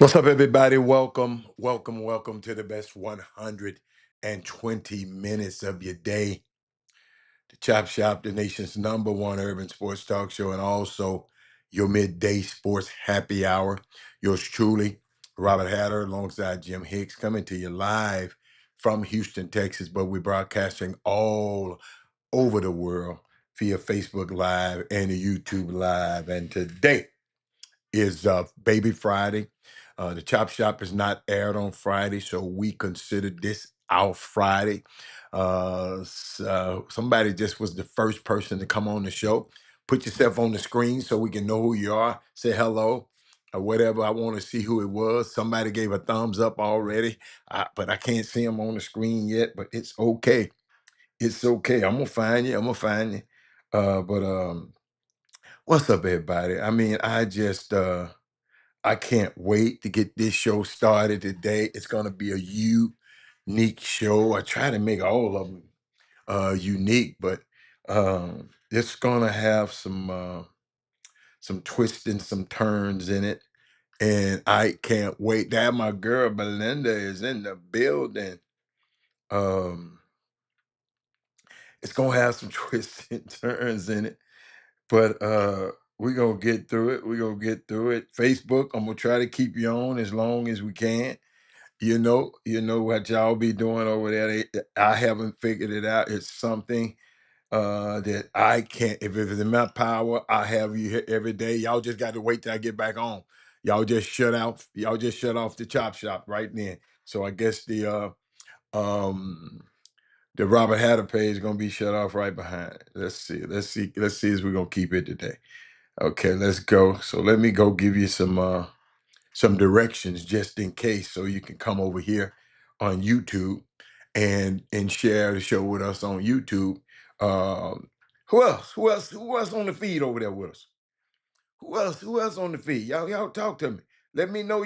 What's up, everybody? Welcome to the best 120 minutes of your day. The Chop Shop, the nation's number one urban sports talk show, and also your midday sports happy hour. Yours truly, Robert Hatter, alongside Jim Hicks, coming to you live from Houston, Texas, but we're broadcasting all over the world via Facebook Live and YouTube Live. And today, is Baby Friday. The Chop Shop is not aired on Friday, so we consider this our Friday. Somebody just was the first person to come on the show. Put yourself on the screen so we can know who you are. Say hello or whatever. I want to see who it was. Somebody gave a thumbs up already, but I can't see them on the screen yet. But it's okay. It's okay. I'm gonna find you. I'm gonna find you. But what's up, everybody? I mean, I can't wait to get this show started today. It's going to be a unique show. I try to make all of them unique, but it's going to have some twists and some turns in it. And I can't wait. That my girl Belinda is in the building. Um, it's going to have some twists and turns in it, but we're going to get through it. We're going to get through it. Facebook, I'm going to try to keep you on as long as we can. You know what y'all be doing over there. I haven't figured it out. It's something that I can't. If it was in my power, I have you here every day. Y'all just got to wait till I get back on. Y'all just shut out. Y'all just shut off the chop shop right then. So I guess the Robert Hatter page is gonna be shut off right behind it. Let's see. Let's see if we're gonna keep it today. Okay, let's go. So let me go give you some directions just in case, so you can come over here on YouTube and share the show with us on YouTube. Um, who else on the feed over there with us? Who else on the feed? Y'all talk to me. Let me know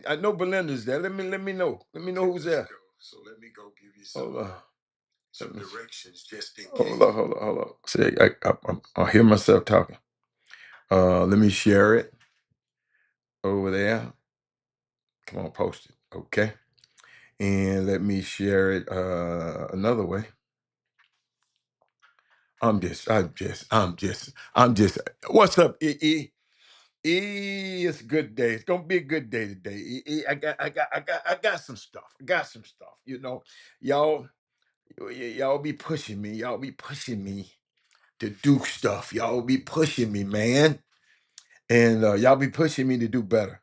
I know Belinda's there. Let me know. Let me know who's there. So let me go give you some directions just in case. Hold on. See, I hear myself talking. Let me share it over there. Come on, post it. Okay. And let me share it another way. I'm just. What's up, E? It's a good day. It's gonna be a good day today. I got some stuff. I got some stuff. Y'all, y'all be pushing me. Y'all be pushing me to do stuff. Y'all be pushing me, man, and y'all be pushing me to do better.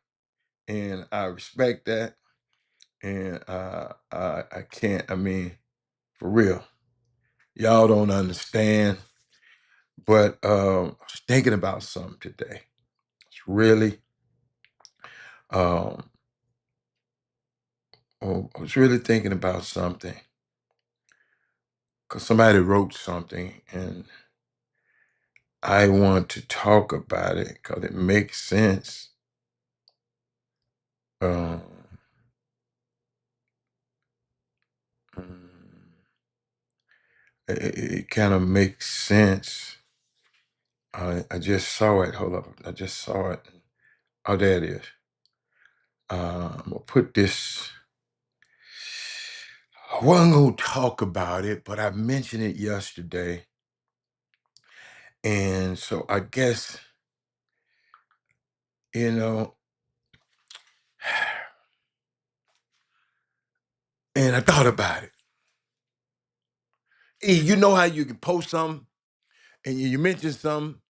And I respect that. And I can't. I mean, for real. Y'all don't understand, but I was thinking about something today. It's really, um, I was really thinking about something because somebody wrote something, and I want to talk about it because it makes sense. Um, mm, it kind of makes sense. I just saw it. Hold up, I just saw it. Oh, there it is. I'm gonna put this. I wasn't gonna talk about it, but I mentioned it yesterday, and so I guess you know. And I thought about it. You know how you can post something and you mention something,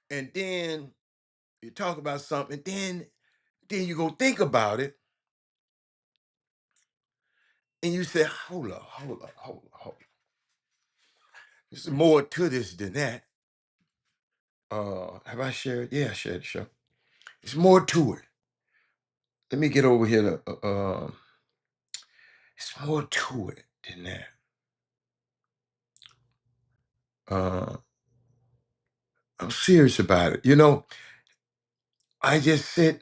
and then you talk about something, and then you go think about it, and you say, hold up. There's more to this than that. Have I shared? Yeah, I shared the show. There's more to it. Let me get over here to. It's more to it than that. Uh, I'm serious about it. I just said,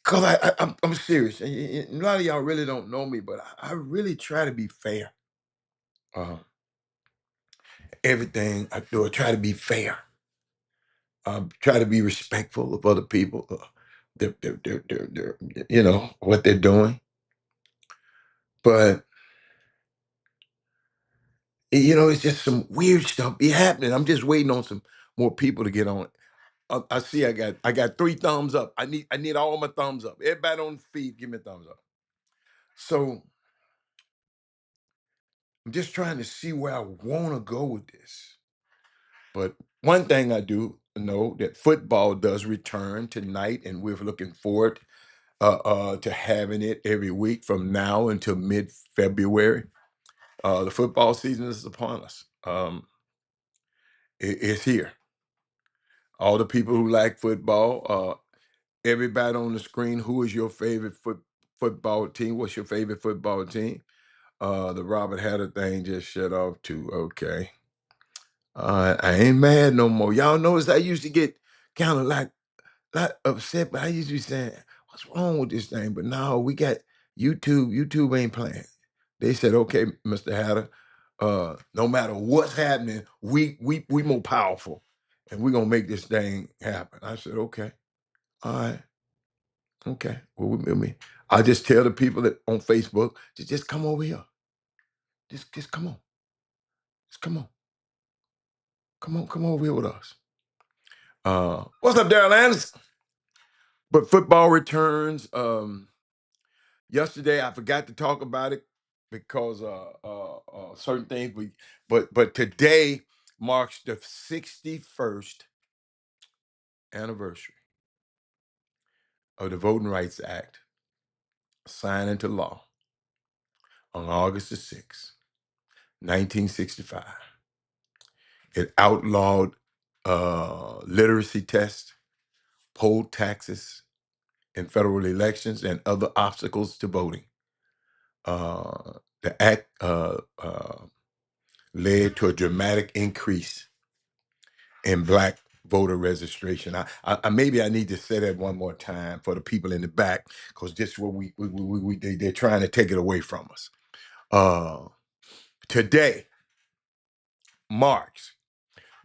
cause I'm serious. And a lot of y'all really don't know me, but I really try to be fair. Uh, Everything I do, I try to be fair. Try to be respectful of other people. you know what they're doing, but you know it's just some weird stuff be happening. I'm just waiting on some more people to get on. I see. I got 3 thumbs up. I need all my thumbs up. Everybody on the feed, give me a thumbs up. So I'm just trying to see where I want to go with this. But one thing I do know that football does return tonight, and we're looking forward to having it every week from now until mid-February. The football season is upon us. It's here. All the people who like football, everybody on the screen, who is your favorite football team? What's your favorite football team? The Robert Hatter thing just shut off too. Okay. I ain't mad no more. Y'all notice I used to get kind of like not upset, but I used to be saying, "What's wrong with this thing?" But now we got YouTube. YouTube ain't playing. They said, "Okay, Mr. Hatter, no matter what's happening, we more powerful, and we're gonna make this thing happen." I said, "Okay, all right, okay." Well, I just tell the people that on Facebook just come over here. Just come on, just come over here with us. What's up, Daryl Anderson? But football returns. Yesterday, I forgot to talk about it because certain things. But today marks the 61st anniversary of the Voting Rights Act signed into law on August the 6th, 1965. It outlawed literacy tests, poll taxes in federal elections, and other obstacles to voting. The act led to a dramatic increase in Black voter registration. Maybe I need to say that one more time for the people in the back, because this is what they're trying to take it away from us. Today marks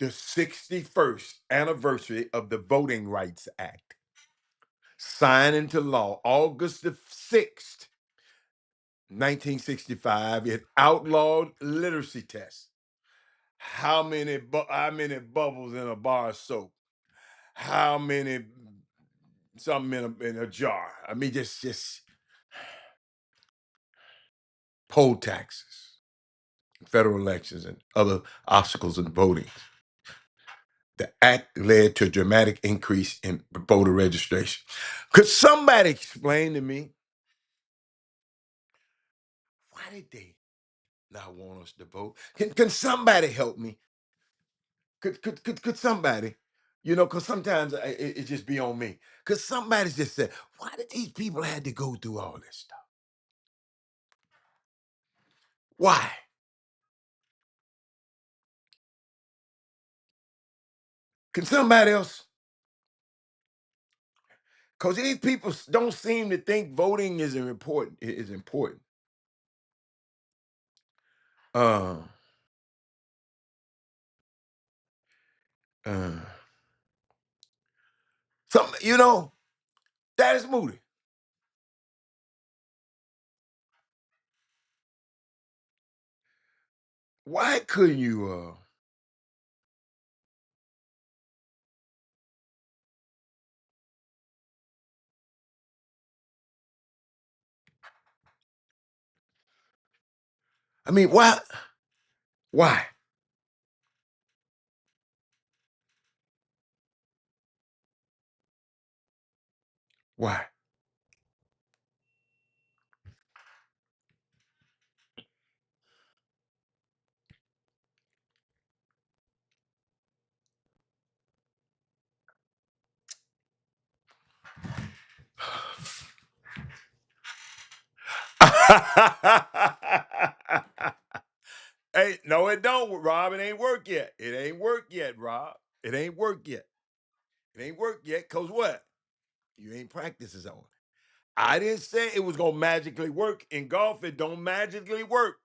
the 61st anniversary of the Voting Rights Act, signed into law August the 6th, 1965. It outlawed literacy tests. How many bubbles in a bar of soap? How many something in a jar? I mean, just poll taxes, federal elections, and other obstacles in voting. The act led to a dramatic increase in voter registration. Could somebody explain to me why did they not want us to vote? Can somebody help me? Could somebody? You know, because sometimes it just be on me. Could somebody just say, why did these people had to go through all this stuff? Why? Can somebody else? Because these people don't seem to think voting is important. Is important. Uh, uh, you know, that is Moody. Why couldn't you? I mean, why? Why? Why? Hey, no, it don't, Rob. It ain't work yet. It ain't work yet, Rob. It ain't work yet. It ain't work yet. Cause what? You ain't practices on it. I didn't say it was gonna magically work. In golf, it don't magically work,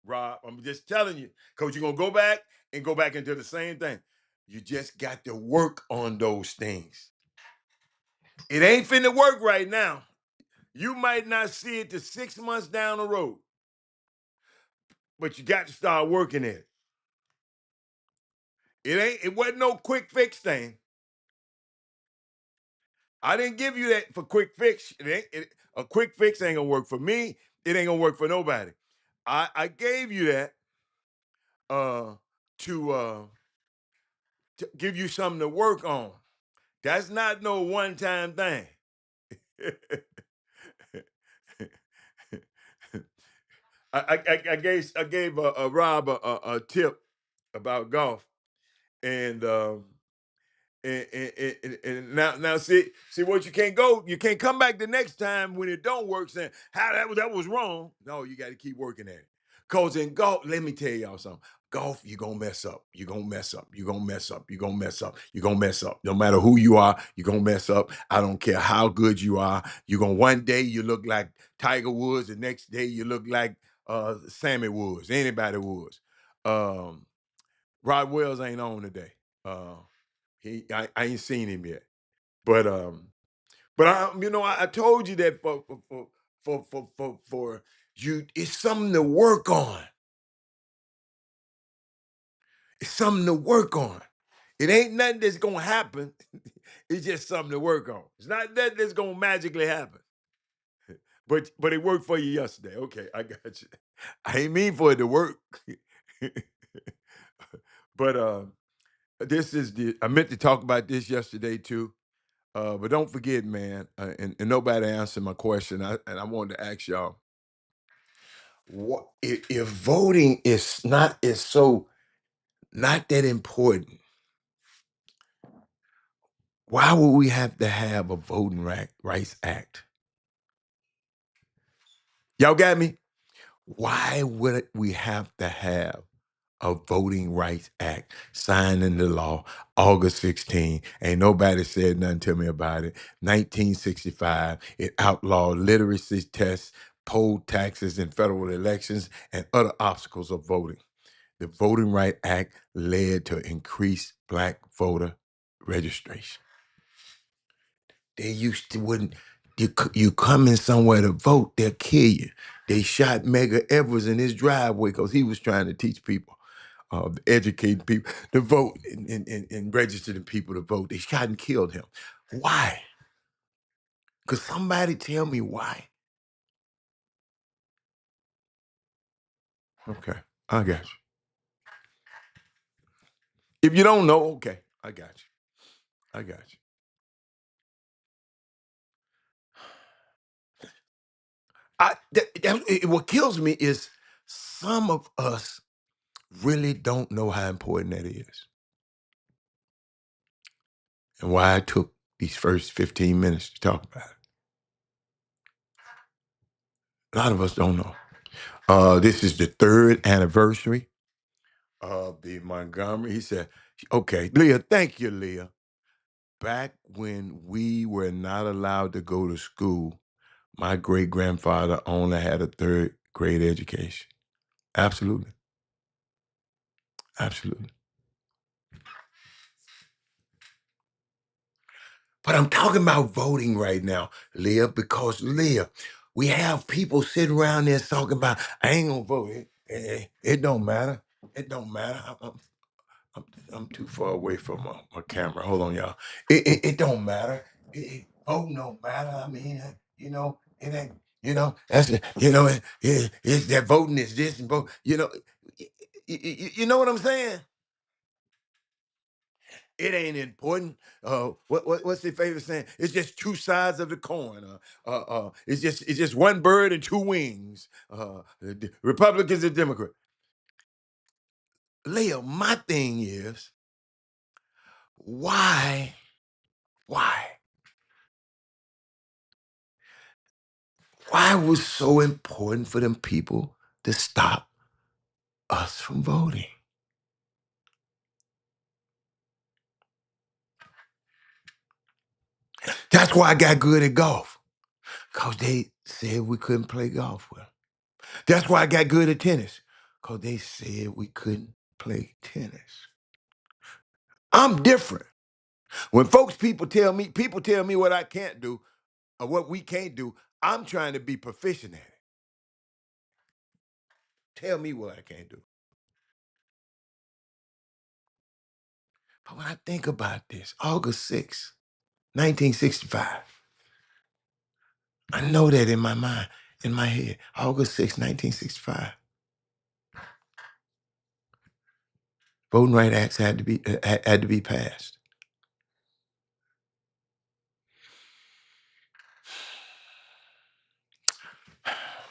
Rob. I'm just telling you. Cause you're gonna go back and go back into the same thing. You just got to work on those things. It ain't finna work right now. You might not see it to 6 months down the road, but you got to start working at it. It wasn't no quick fix thing. I didn't give you that for quick fix. A quick fix ain't gonna work for me. It ain't gonna work for nobody. I gave you that uh, to give you something to work on. That's not no one time thing. I gave Rob a tip about golf, and now see what you can't come back the next time when it don't work saying how that was wrong. No, you got to keep working at it. Cause in golf, let me tell y'all something. Golf, you're gonna mess up. You're gonna mess up. You're gonna mess up. You're gonna mess up. You're gonna mess up. No matter who you are, you're gonna mess up. I don't care how good you are. You're gonna one day you look like Tiger Woods, the next day you look like Sammy Woods, anybody Woods. Um, Rod Wells ain't on today. Uh, I ain't seen him yet. But I told you that for you, it's something to work on. It's something to work on. It ain't nothing that's gonna happen. It's just something to work on. It's not nothing that's gonna magically happen. But it worked for you yesterday. Okay, I got you. I ain't mean for it to work. But this is I meant to talk about this yesterday too. But don't forget, man, and nobody answered my question. And I wanted to ask y'all, what if voting is so not that important? Why would we have to have a Rights Act? Y'all got me? Why would we have to have a Voting Rights Act signed into law August 16? Ain't nobody said nothing to me about it. 1965, it outlawed literacy tests, poll taxes in federal elections, and other obstacles of voting. The Voting Rights Act led to increased black voter registration. They used to wouldn't you come in somewhere to vote, they'll kill you. They shot Medgar Evers in his driveway because he was trying to teach people, educate people to vote and register the people to vote. They shot and killed him. Why? Could somebody tell me why? Okay, I got you. If you don't know, okay, I got you. I got you. What kills me is some of us really don't know how important that is, and why I took these first 15 minutes to talk about it. A lot of us don't know. This is the third anniversary of the Montgomery. He said, okay, Leah, thank you, Leah. Back when we were not allowed to go to school, my great grandfather only had a third grade education. Absolutely. Absolutely. But I'm talking about voting right now, Leah, because Leah, we have people sitting around there talking about, I ain't gonna vote. It don't matter. It don't matter. I'm, I'm too far away from my camera. Hold on, y'all. It don't matter. Voting don't matter. I mean, it ain't, that's, it's that voting is this and vote, you know what I'm saying? It ain't important. What's their favorite saying? It's just two sides of the coin. It's just one bird and two wings. The Republicans and Democrats. Leo, my thing is why, why, why was it so important for them people to stop us from voting? That's why I got good at golf, cause they said we couldn't play golf well. That's why I got good at tennis, cause they said we couldn't play tennis. I'm different. When people tell me what I can't do or what we can't do, I'm trying to be proficient at it. Tell me what I can't do. But when I think about this, August 6th, 1965, I know that in my mind, in my head, August 6th, 1965, Voting Rights Acts had to be passed.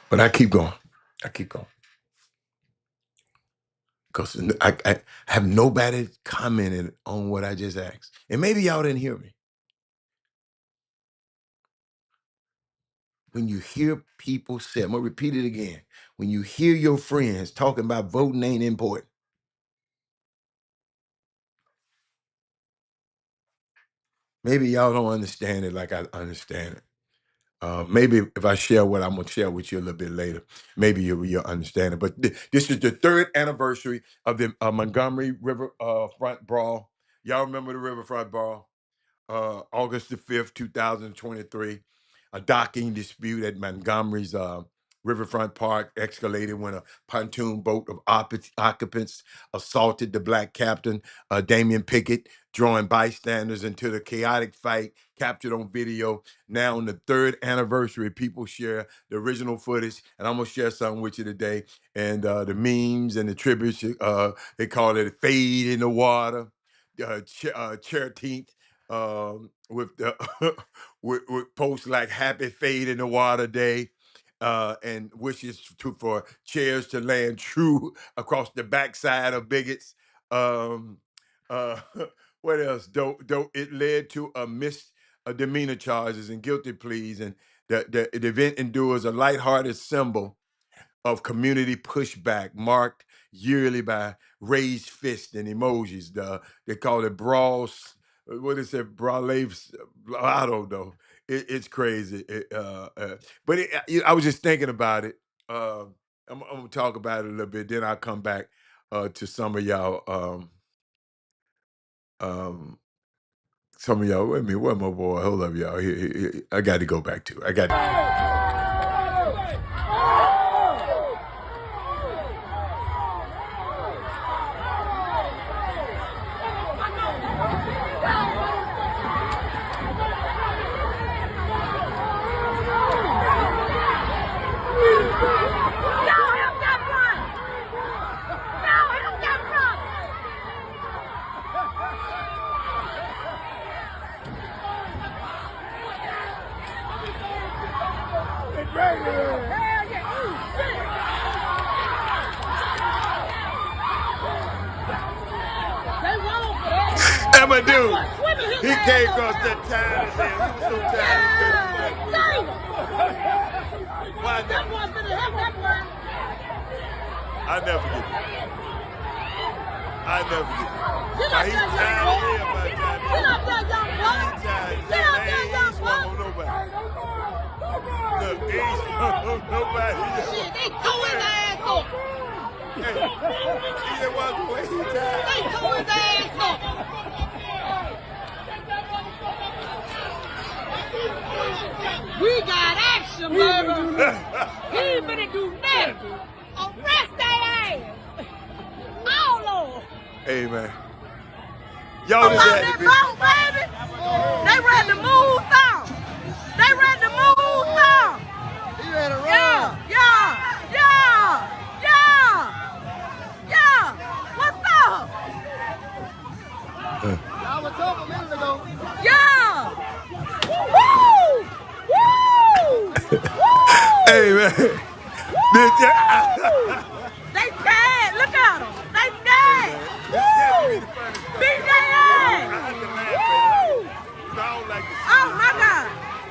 But I keep going. I keep going. Because I have nobody commented on what I just asked. And maybe y'all didn't hear me. When you hear people say, I'm going to repeat it again. When you hear your friends talking about voting ain't important, maybe y'all don't understand it like I understand it. Maybe if I share what I'm going to share with you a little bit later, maybe you'll understand it. But this is the 3rd anniversary of the Montgomery River Front Brawl. Y'all remember the Riverfront Brawl? August the 5th, 2023, a docking dispute at Montgomery's Riverfront Park escalated when a pontoon boat of occupants assaulted the black captain, Damian Pickett, drawing bystanders into the chaotic fight captured on video. Now, on the 3rd anniversary, people share the original footage, and I'm going to share something with you today. And the memes and the tributes, they call it fade in the water, Cherteenth, with the with posts like "Happy Fade in the Water Day," and wishes for chairs to land true across the backside of bigots. Um, uh, what else? Though it led to a misdemeanor charges and guilty pleas, and the event endures a lighthearted symbol of community pushback marked yearly by raised fists and emojis. They call it brawls. What is it? Brawlaves? I don't know. It's crazy. But I was just thinking about it. I'm gonna talk about it a little bit. Then I'll come back to some of y'all. Um, some of y'all. Wait a minute. Where my boy? Hold up, y'all. Here, I got to go back to. I got. I'm a dude. He came across that time and said, he was so tired. Why I never forget it. I never forget it. Why he tired of here by the time. Get up there, young boy. Get up there, young boy. Look, he ain't swung on nobody. Shit, they threw his ass up. Hey, he said, walk away, he tired. They threw his ass up. We got action, baby. He ain't finna do nothing. Arrest their ass. Oh, Lord. Hey, man. Y'all just had to be. Baby. They ready to move some. They ready to move some. He ready to run. Yeah. What's up? Y'all was talking a minute ago. Yeah. Woo! Hey, man. They scared. Look at them. They scared. Beat their ass. I don't like to see. Oh, my God.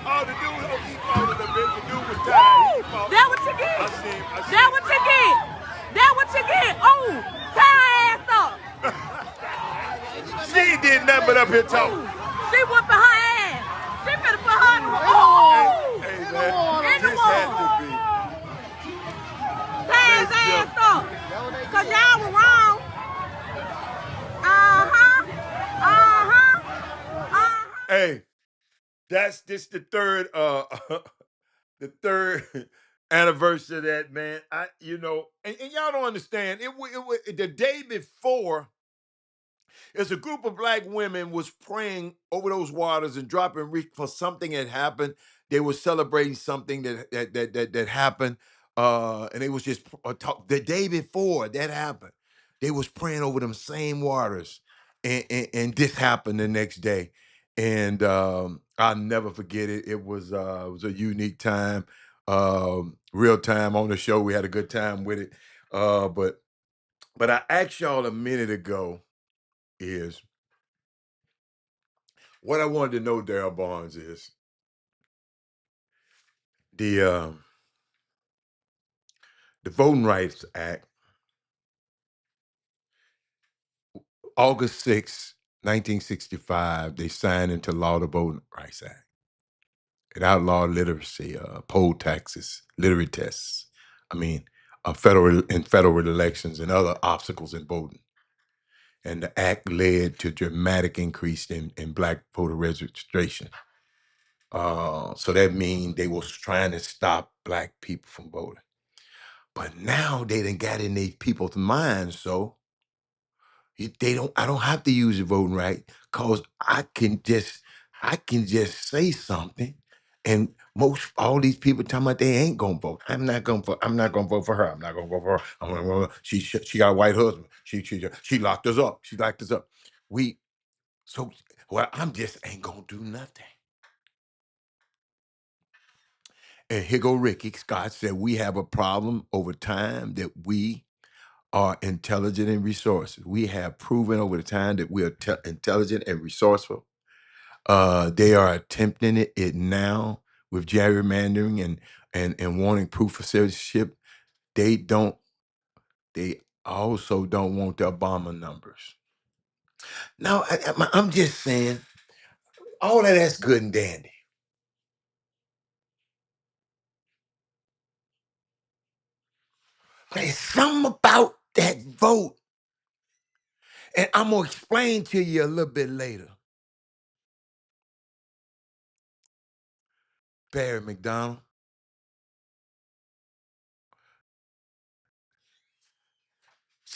Oh, the dude don't keep falling a bit. The dude was tired. That what you get. That what you get. That what you get. Oh, tie her ass up. She ain't did nothing but up here talking. She whooping her ass. She finna put her in the water. Hey, man. In the water. Tie his ass up. Cause y'all were wrong. that's this the third the third anniversary of that, man. And y'all don't understand. The day before, as a group of black women was praying over those waters and dropping for something that happened. They were celebrating something that happened, and they was just the day before that happened. They was praying over them same waters, and this happened the next day, and I'll never forget it. It was a unique time, real time on the show. We had a good time with it, but I asked y'all a minute ago is what I wanted to know, Daryl Barnes, is the the Voting Rights Act, August 6th, 1965, they signed into law the Voting Rights Act. It outlawed literacy, poll taxes, literary tests. I mean, federal elections and other obstacles in voting. And the act led to dramatic increase in black voter registration. So that means they was trying to stop black people from voting. But now they done got in these people's minds, so I don't have to use the voting right because I can just say something, and most all these people talking about they ain't gonna vote. I'm not gonna vote for her. I'm not gonna vote for her. She got a white husband. She locked us up. She locked us up. We so well, I'm just ain't gonna do nothing. And here go Ricky Scott said we have a problem over time that we are intelligent and resourceful. We have proven over the time that we are intelligent and resourceful. They are attempting it now with gerrymandering and wanting proof of citizenship. They don't. They also don't want the Obama numbers. Now, I'm just saying, all of that's good and dandy, but it's something about that vote, and I'm gonna explain to you a little bit later. Barry McDonald.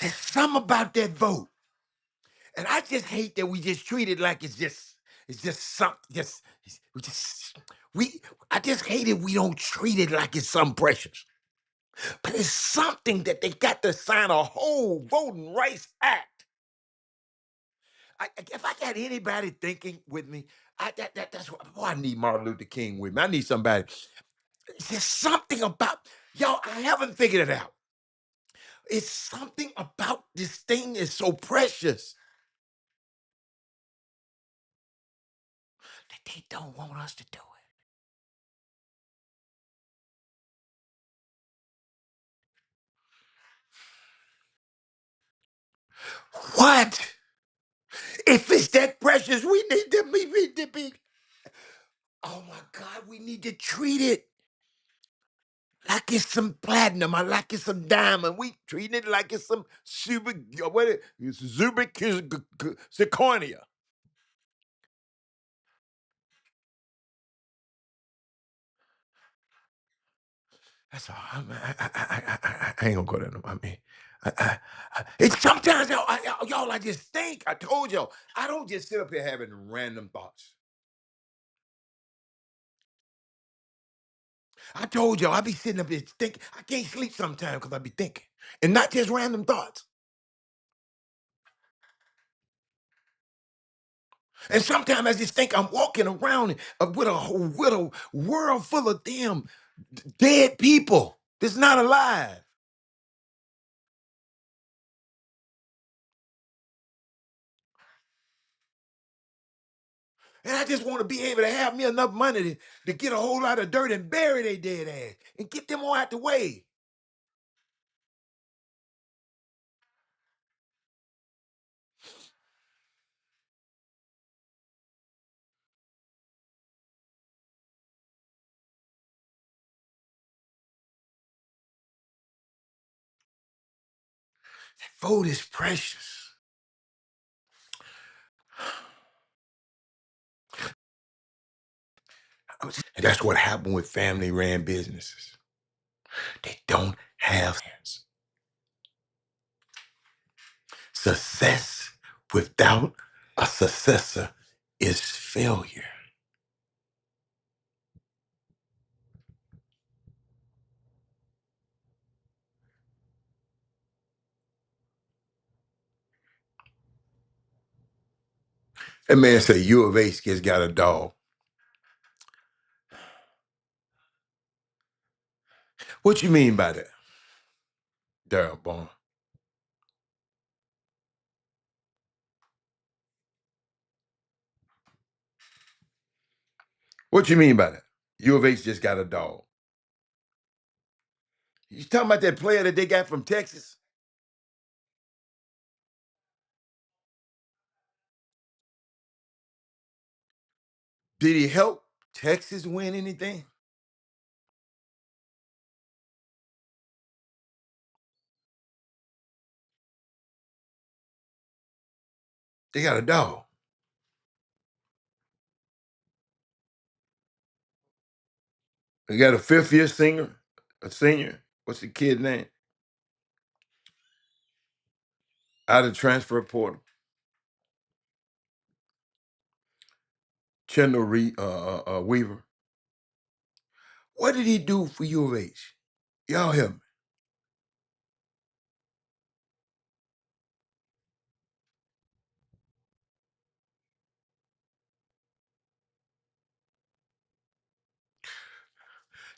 There's something about that vote. And I just hate that we just treat it like it's just something we just we I just hate it we don't treat it like it's something precious. But it's something that they got to sign a whole Voting Rights Act. If I got anybody thinking with me, that's what boy, I need Martin Luther King with me. I need somebody. It's just something about y'all. I haven't figured it out. It's something about this thing is so precious that they don't want us to do it. What? If it's that precious, we need to be. Oh my God, we need to treat it like it's some platinum or like it's some diamond. We treat it like it's some it's zirconia. That's all. I ain't gonna go there. No, I mean, it's sometimes y'all. I just think. I told y'all. I don't just sit up here having random thoughts. I told y'all. I be sitting up here thinking. I can't sleep sometimes because I be thinking, and not just random thoughts. And sometimes I just think I'm walking around with a world full of damn dead people that's not alive. And I just want to be able to have me enough money to get a whole lot of dirt and bury their dead ass and get them all out the way. Vote is precious. And that's what happened with family ran businesses. They don't have hands. Success without a successor is failure. That man say U of H just got a dog. What you mean by that, Darryl Bond? What you mean by that? U of H just got a dog. You talking about that player that they got from Texas? Did he help Texas win anything? They got a dog. They got a fifth year singer, a senior. What's the kid name? Out of transfer portal. Chendall Weaver. What did he do for U of H? Y'all help me.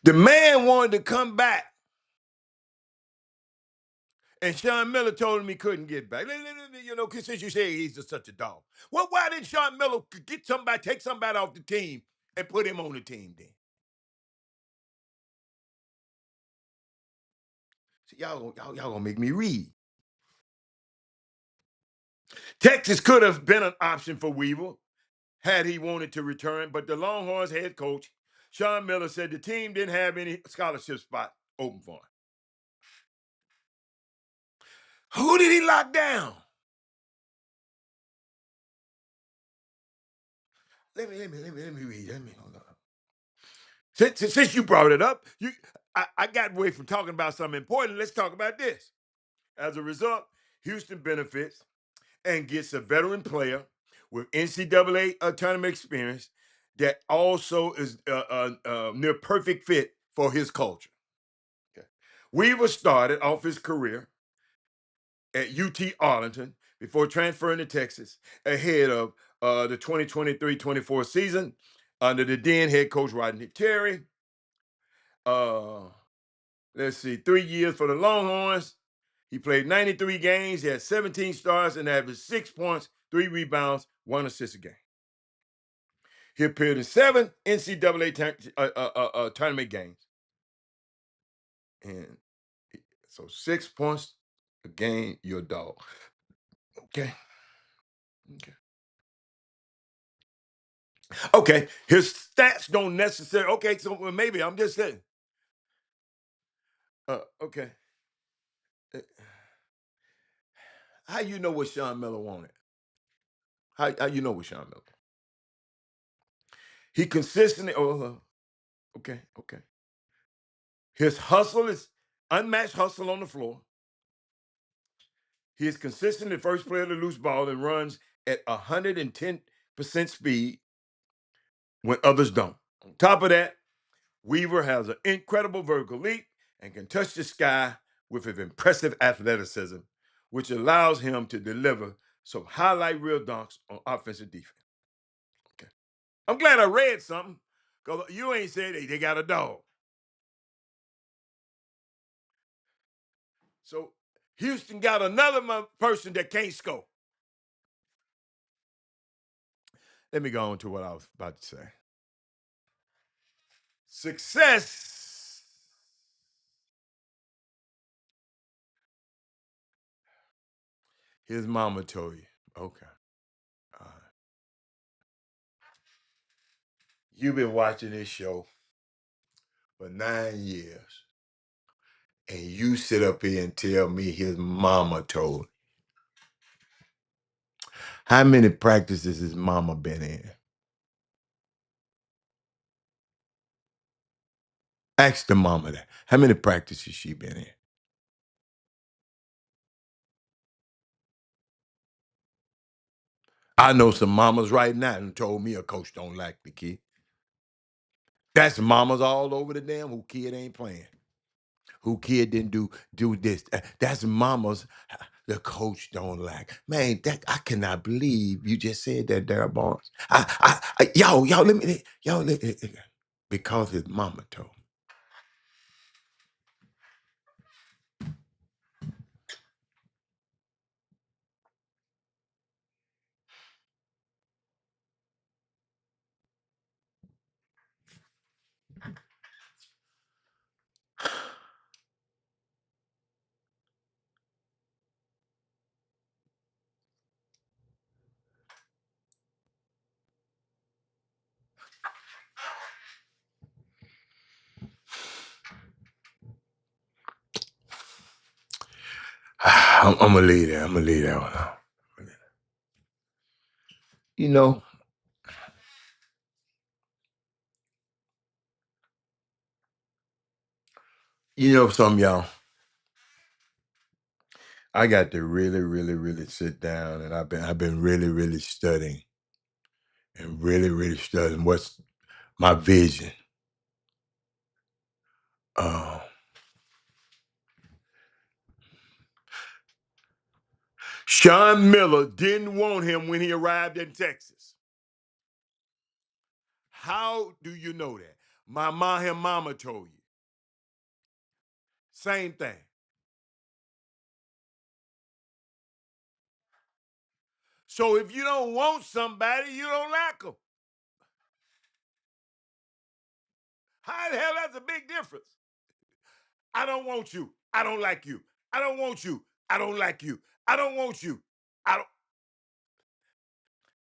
The man wanted to come back, and Sean Miller told him he couldn't get back. You know, since you say he's just such a dog. Well, why didn't Sean Miller get somebody, take somebody off the team and put him on the team then? See, y'all gonna make me read. Texas could have been an option for Weaver had he wanted to return, but the Longhorns head coach, Sean Miller, said the team didn't have any scholarship spot open for him. Who did he lock down? Let me read. Hold on. Since you brought it up, I got away from talking about something important. Let's talk about this. As a result, Houston benefits and gets a veteran player with NCAA tournament experience that also is near perfect fit for his culture. Okay. Weaver started off his career at UT Arlington before transferring to Texas ahead of the 2023-24 season under the then head coach Rodney Terry. Uh, let's see, 3 years for the Longhorns. He played 93 games. He had 17 starts and averaged 6 points, 3 rebounds, 1 assist a game. He appeared in 7 NCAA tournament games. And so 6 points a game, your dog. Okay. Okay. Okay. His stats don't necessarily. Okay. So maybe I'm just saying. Okay. Uh, How you know what Sean Miller wanted? How you know what Sean Miller? He consistently. Oh, okay. Okay. His hustle is unmatched hustle on the floor. He is consistently the first player to loose ball and runs at 110% speed when others don't. On top of that, Weaver has an incredible vertical leap and can touch the sky with his impressive athleticism, which allows him to deliver some highlight reel dunks on offensive defense. Okay. I'm glad I read something because you ain't said they got a dog. So Houston got another person that can't score. Let me go on to what I was about to say. Success. His mama told you. Okay. All right. You've been watching this show for 9 years, and you sit up here and tell me his mama told. How many practices his mama been in? Ask the mama that. How many practices she been in? I know some mamas right now and told me a coach don't like the kid. That's mamas all over the damn who kid ain't playing. Who kid didn't do this. That's mamas the coach don't like. Man, that I cannot believe you just said that, Darryl Barnes. Y'all, let me, because his mama told. I'm gonna leave that. I'm gonna leave that one out. You know, some of y'all. I got to really, really, really sit down, and I've been really, really studying and really, really studying what's my vision. Uh, Sean Miller didn't want him when he arrived in Texas. How do you know that? His mama told you. Same thing. So if you don't want somebody, you don't like them. How the hell that's a big difference? I don't want you. I don't like you. I don't want you. I don't like you. I don't want you. I don't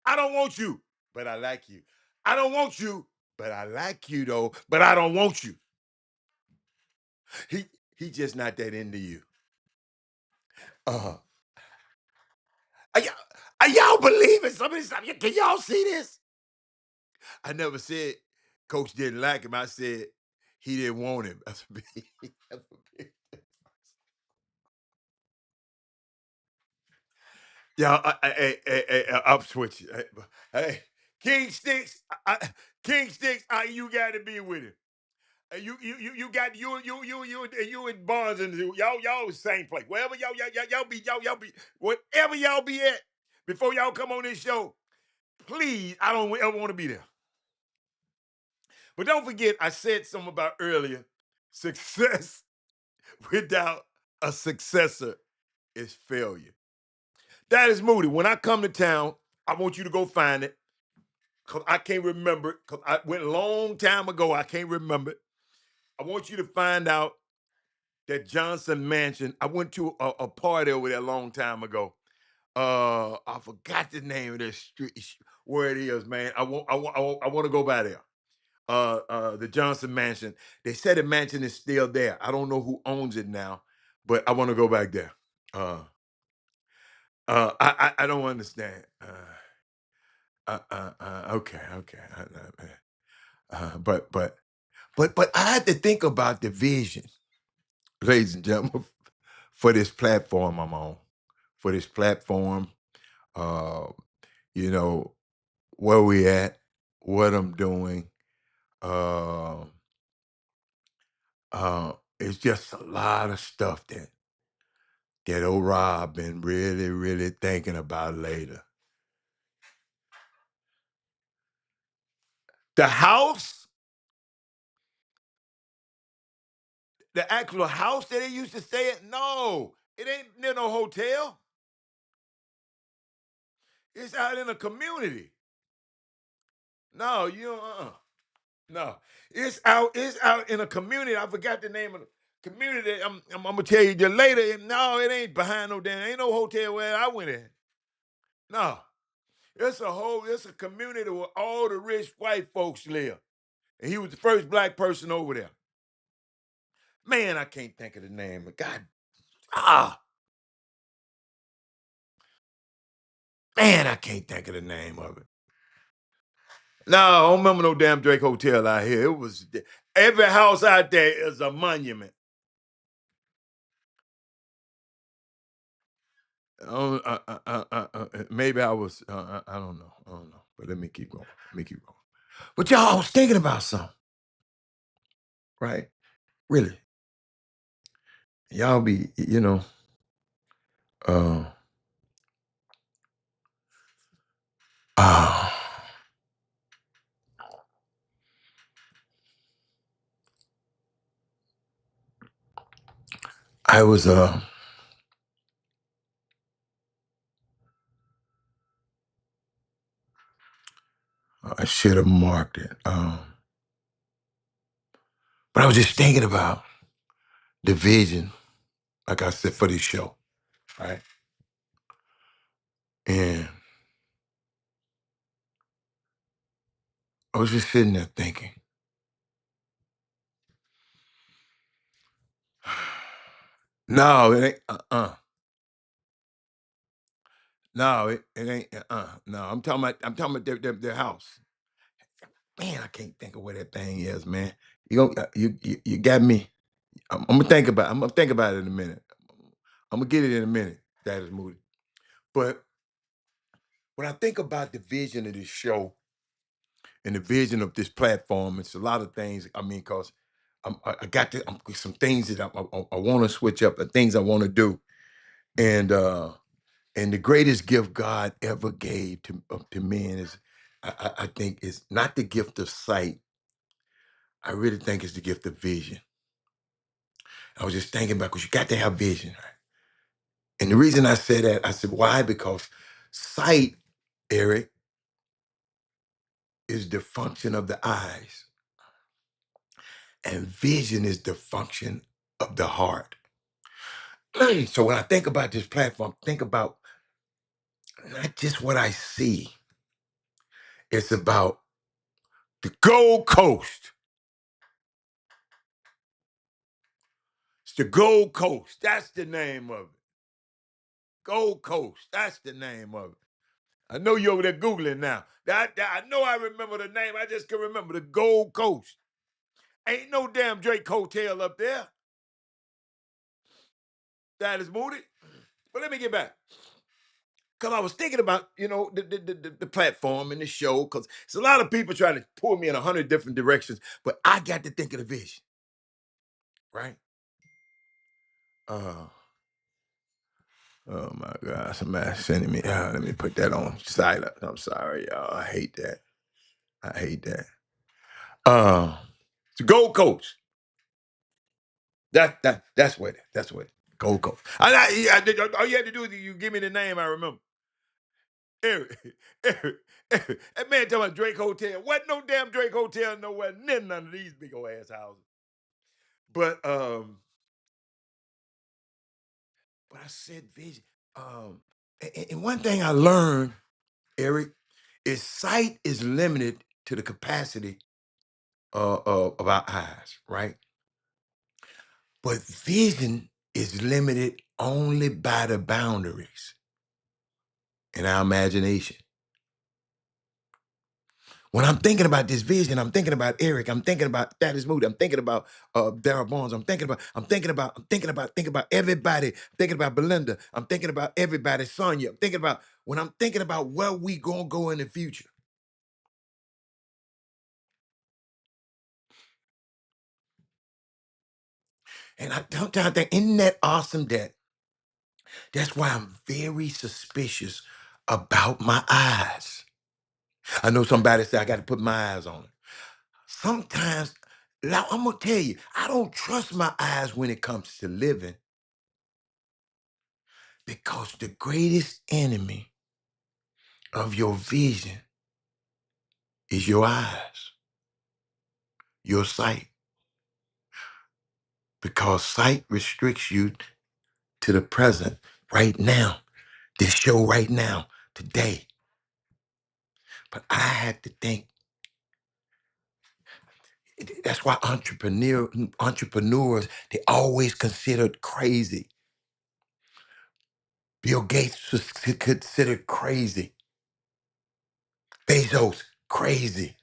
I don't want you, but I like you. I don't want you, but I like you though, but I don't want you. He he just not that into you. Uh are y'all, are y'all believing some of this stuff? Can y'all see this? I never said coach didn't like him. I said he didn't want him. That's a big Yeah, I'm switching. Hey, King Sticks, King Sticks, you got to be with him. You got you and Barnes and y'all the same place. Wherever y'all be wherever y'all be at before y'all come on this show. Please, I don't ever want to be there. But don't forget, I said something about earlier. Success without a successor is failure. That is Moody. When I come to town, I want you to go find it. Cause I can't remember it. Cause I went a long time ago. I can't remember it. I want you to find out that Johnson Mansion. I went to a party over there a long time ago. I forgot the name of this street where it is, man. I want to go by there. The Johnson Mansion. They said the mansion is still there. I don't know who owns it now, but I want to go back there. Uh, I don't understand. Okay, okay. But I had to think about the vision, ladies and gentlemen, for this platform I'm on, for this platform. Uh, you know where we at, what I'm doing. Uh, it's just a lot of stuff that old Rob been really, really thinking about later. The house, the actual house that they used to stay at, no, it ain't near no hotel. It's out in a community. No, no. It's out in a community. I forgot the name of the community. I'm gonna tell you just later. No, it ain't behind no damn. Ain't no hotel where I went in. No, it's a community where all the rich white folks live. And he was the first black person over there. Man, I can't think of the name. But God, ah, man, I can't think of the name of it. No, I don't remember no damn Drake Hotel out here. It was every house out there is a monument. Oh, maybe I was. I don't know. I don't know. But let me keep going. Let me keep going. But y'all, I was thinking about something, right? Really, y'all be, uh, uh I was, I should have marked it. But I was just thinking about the vision, like I said, for this show, right? And I was just sitting there thinking, no, it ain't. No, it ain't. No, I'm talking about their house. Man, I can't think of where that thing is, man. You got me. I'm gonna think about. I'm gonna think about it in a minute. I'm gonna get it in a minute. That is Moody. But when I think about the vision of this show and the vision of this platform, it's a lot of things. I mean, cause I got some things that I want to switch up, the things I want to do, and and the greatest gift God ever gave to men is, I think, is not the gift of sight. I really think it's the gift of vision. I was just thinking about because you got to have vision. And the reason I said that, I said, why? Because sight, Eric, is the function of the eyes, and vision is the function of the heart. So when I think about this platform, think about not just what I see, it's about the Gold Coast. It's the Gold Coast. That's the name of it. Gold Coast. That's the name of it. I know you over there Googling now. I know I remember the name. I just can remember the Gold Coast. Ain't no damn Drake Hotel up there. That is Moody. But let me get back. Because I was thinking about, the platform and the show, because there's a lot of people trying to pull me in 100 different directions, but I got to think of the vision, right? Uh, oh my God, somebody sending me, let me put that on silent. I'm sorry, y'all. I hate that. I hate that. It's Gold Coast. That's what it. That's what it. Gold Coast. All you had to do is you give me the name. I remember. Eric, Eric. That man talking about Drake Hotel. Wasn't no damn Drake Hotel nowhere near none of these big old ass houses. But I said vision. And one thing I learned, Eric, is sight is limited to the capacity of our eyes, right? But vision is limited only by the boundaries in our imagination. When I'm thinking about this vision, I'm thinking about Eric. I'm thinking about Thaddeus Moody. I'm thinking about Darryl Barnes. Thinking about everybody. I'm thinking about Belinda. I'm thinking about everybody, Sonia. When I'm thinking about where we gonna go in the future. And I sometimes think, isn't that awesome that's why I'm very suspicious about my eyes. I know somebody said I got to put my eyes on it. Sometimes, now I'm gonna tell you, I don't trust my eyes when it comes to living because the greatest enemy of your vision is your eyes, your sight, because sight restricts you to the present right now, this show right now, today. But I had to think. That's why entrepreneurs, they always considered crazy. Bill Gates was considered crazy. Bezos, crazy.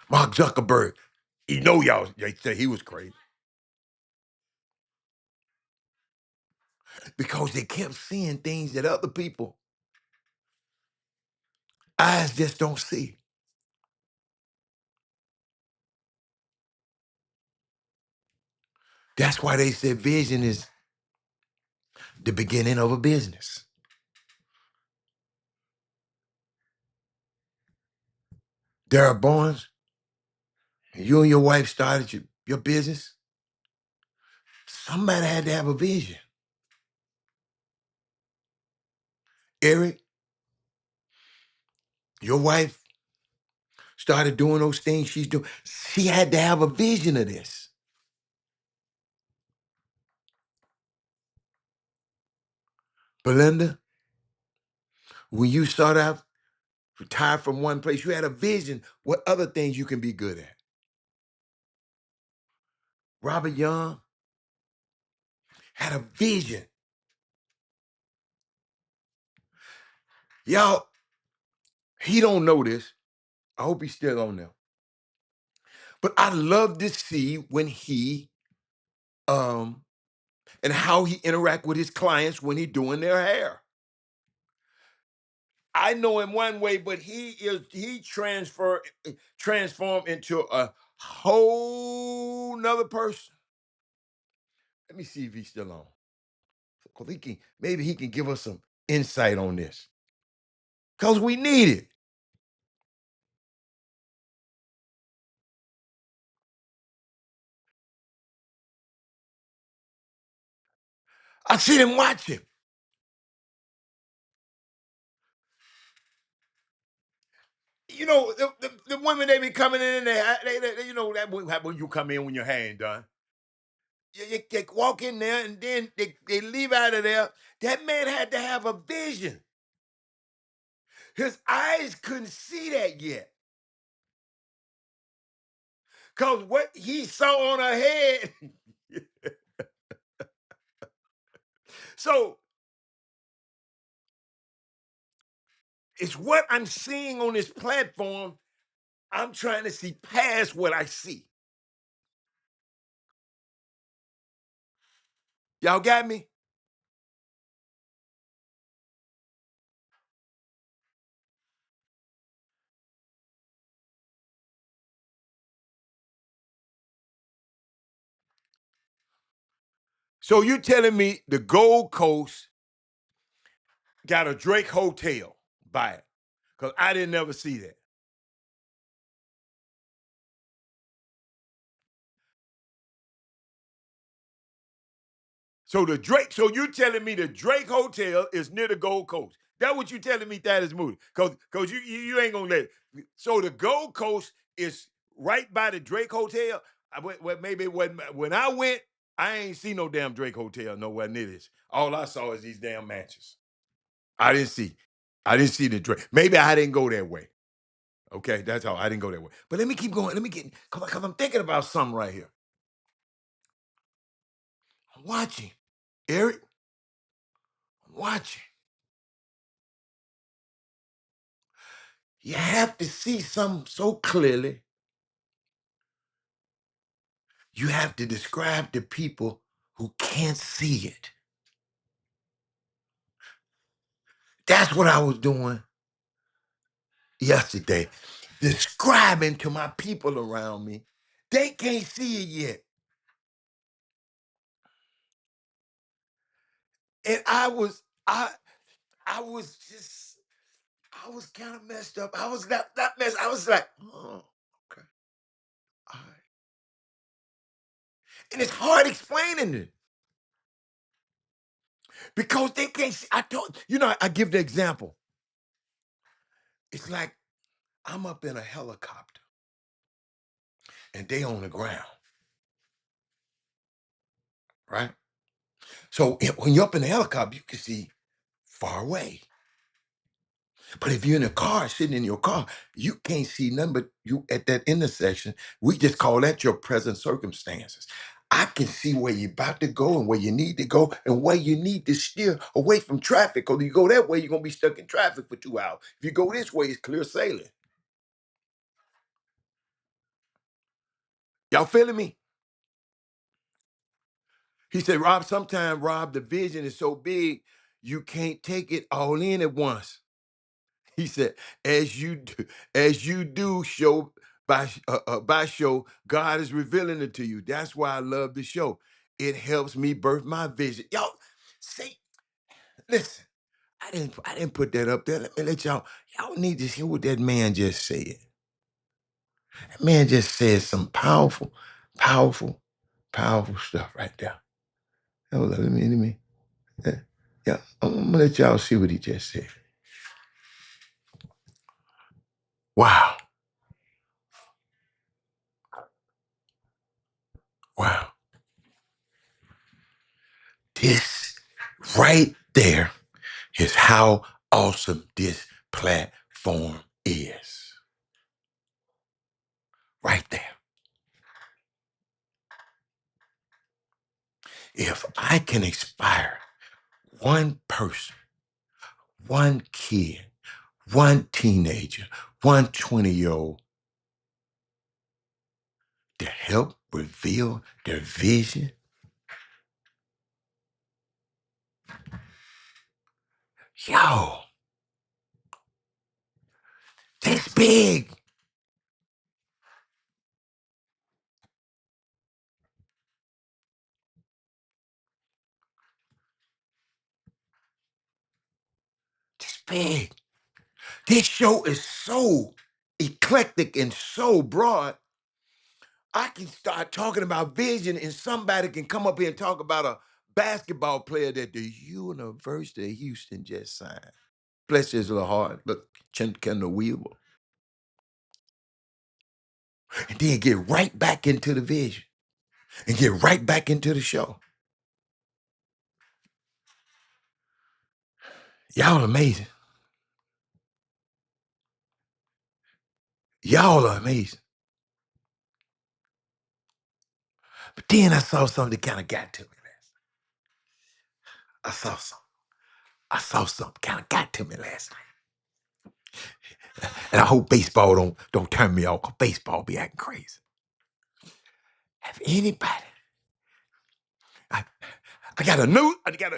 Mark Zuckerberg, you know y'all, they say he was crazy because they kept seeing things that other people eyes just don't see. That's why they said vision is the beginning of a business. There are Barnes, you and your wife started your business. Somebody had to have a vision. Eric, your wife started doing those things she's doing. She had to have a vision of this. Belinda, when you started out, retired from one place, you had a vision what other things you can be good at. Robert Young had a vision. Y'all, he don't know this. I hope he's still on there. But I love to see when he um and how he interact with his clients when he doing their hair. I know him one way, but he transformed into a whole nother person. Let me see if he's still on. Because maybe he can give us some insight on this. Because we need it. I see them watch him. You know, the women they be coming in there, you know that when you come in when your hair ain't done. They walk in there and then they leave out of there. That man had to have a vision. His eyes couldn't see that yet. Because what he saw on her head. So it's what I'm seeing on this platform. I'm trying to see past what I see. Y'all got me? So you telling me the Gold Coast got a Drake Hotel by it? Because I didn't ever see that. So you telling me the Drake Hotel is near the Gold Coast? That what you telling me, Thaddeus Moody? Because you ain't gonna let it. So the Gold Coast is right by the Drake Hotel. Maybe when I went, I ain't see no damn Drake Hotel nowhere near this. All I saw is these damn mansions. I didn't see. I didn't see the Drake. Maybe I didn't go that way. Okay, that's all. I didn't go that way. But let me keep going. Let me get because I'm thinking about something right here. I'm watching. Eric, I'm watching. You have to see something so clearly. You have to describe to people who can't see it. That's what I was doing yesterday. Describing to my people around me. They can't see it yet. And I was just I was kind of messed up. I was not messed. I was like, oh, okay. All right. And it's hard explaining it because they can't see. I told I give the example. It's like I'm up in a helicopter and they on the ground, right? So when you're up in the helicopter, you can see far away. But if you're in a car, sitting in your car, you can't see nothing but you at that intersection. We just call that your present circumstances. I can see where you're about to go and where you need to go and where you need to steer away from traffic. Because you go that way, you're going to be stuck in traffic for 2 hours. If you go this way, it's clear sailing. Y'all feeling me? He said, Rob, sometimes, Rob, the vision is so big, you can't take it all in at once. He said, as you do show by show, God is revealing it to you. That's why I love the show. It helps me birth my vision. Y'all, see, listen, I didn't put that up there. Let me let y'all need to hear what that man just said. That man just said some powerful, powerful, powerful stuff right there. Hold on, let me. Yeah, yeah, I'm gonna let y'all see what he just said. Wow, wow. This right there is how awesome this platform is. Right there. If I can inspire one person, one kid, one teenager, one 20-year-old to help reveal their vision, yo, this big. This big. This show is so eclectic and so broad. I can start talking about vision, and somebody can come up here and talk about a basketball player that the University of Houston just signed. Bless his little heart. Look, Kendall Weaver. And then get right back into the vision and get right back into the show. Y'all amazing. Y'all are amazing. But then I saw something that kind of got to me. I saw something. I saw something kind of got to me last night. And I hope baseball don't turn me off, because baseball be acting crazy. Have anybody? I, I got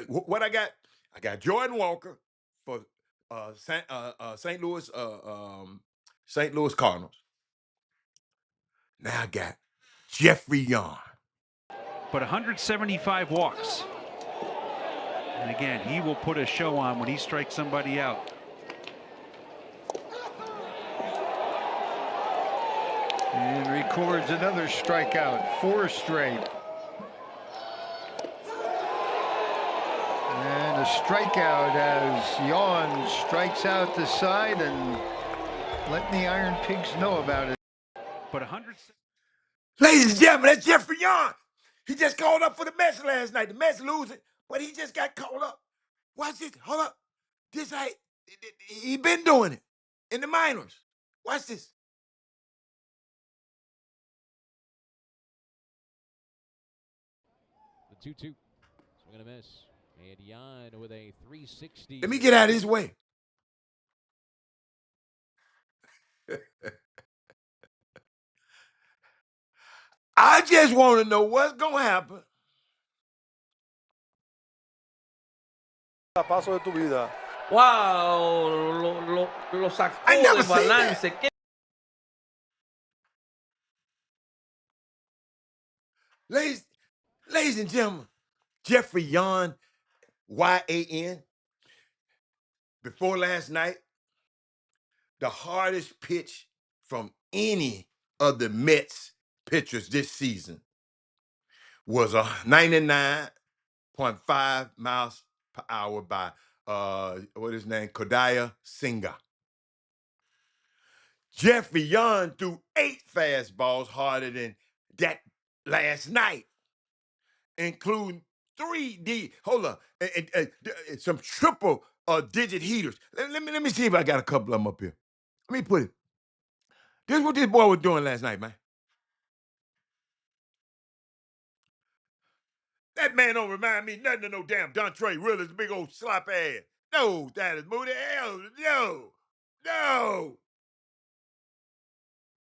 what I got? I got Jordan Walker for St. Louis St. Louis Cardinals. Now I got Jeffrey Young. But 175 walks. And again, he will put a show on when he strikes somebody out. And records another strikeout, 4 straight. And a strikeout as Yawn strikes out the side and letting the Iron Pigs know about it. But 100. Ladies and gentlemen, that's Jeffrey Young. He just called up for the Mets last night. The Mets losing, but he just got called up. Watch this. Hold up. This ain't, he been doing it in the minors. Watch this. The 2-2. Swing and a miss. And Yan with a 360. Let me get out of his way. I just want to know what's going to happen. Paso de tu vida. Wow, lo I sacó never de seen that. balance. ¿Qué? Ladies and gentlemen, Jeffrey Yan, Y-A-N, before last night, the hardest pitch from any of the Mets pitchers this season was a 99.5 miles per hour by what is his name? Kodaya Senga. Jeffrey Young threw 8 fastballs harder than that last night, including 3D. Hold on, some triple digit heaters. Let me see if I got a couple of them up here. Let me put it. This is what this boy was doing last night, man. That man don't remind me nothing of no damn Dontre Willis, big old slop ass. No, that is Moody. Hell, no.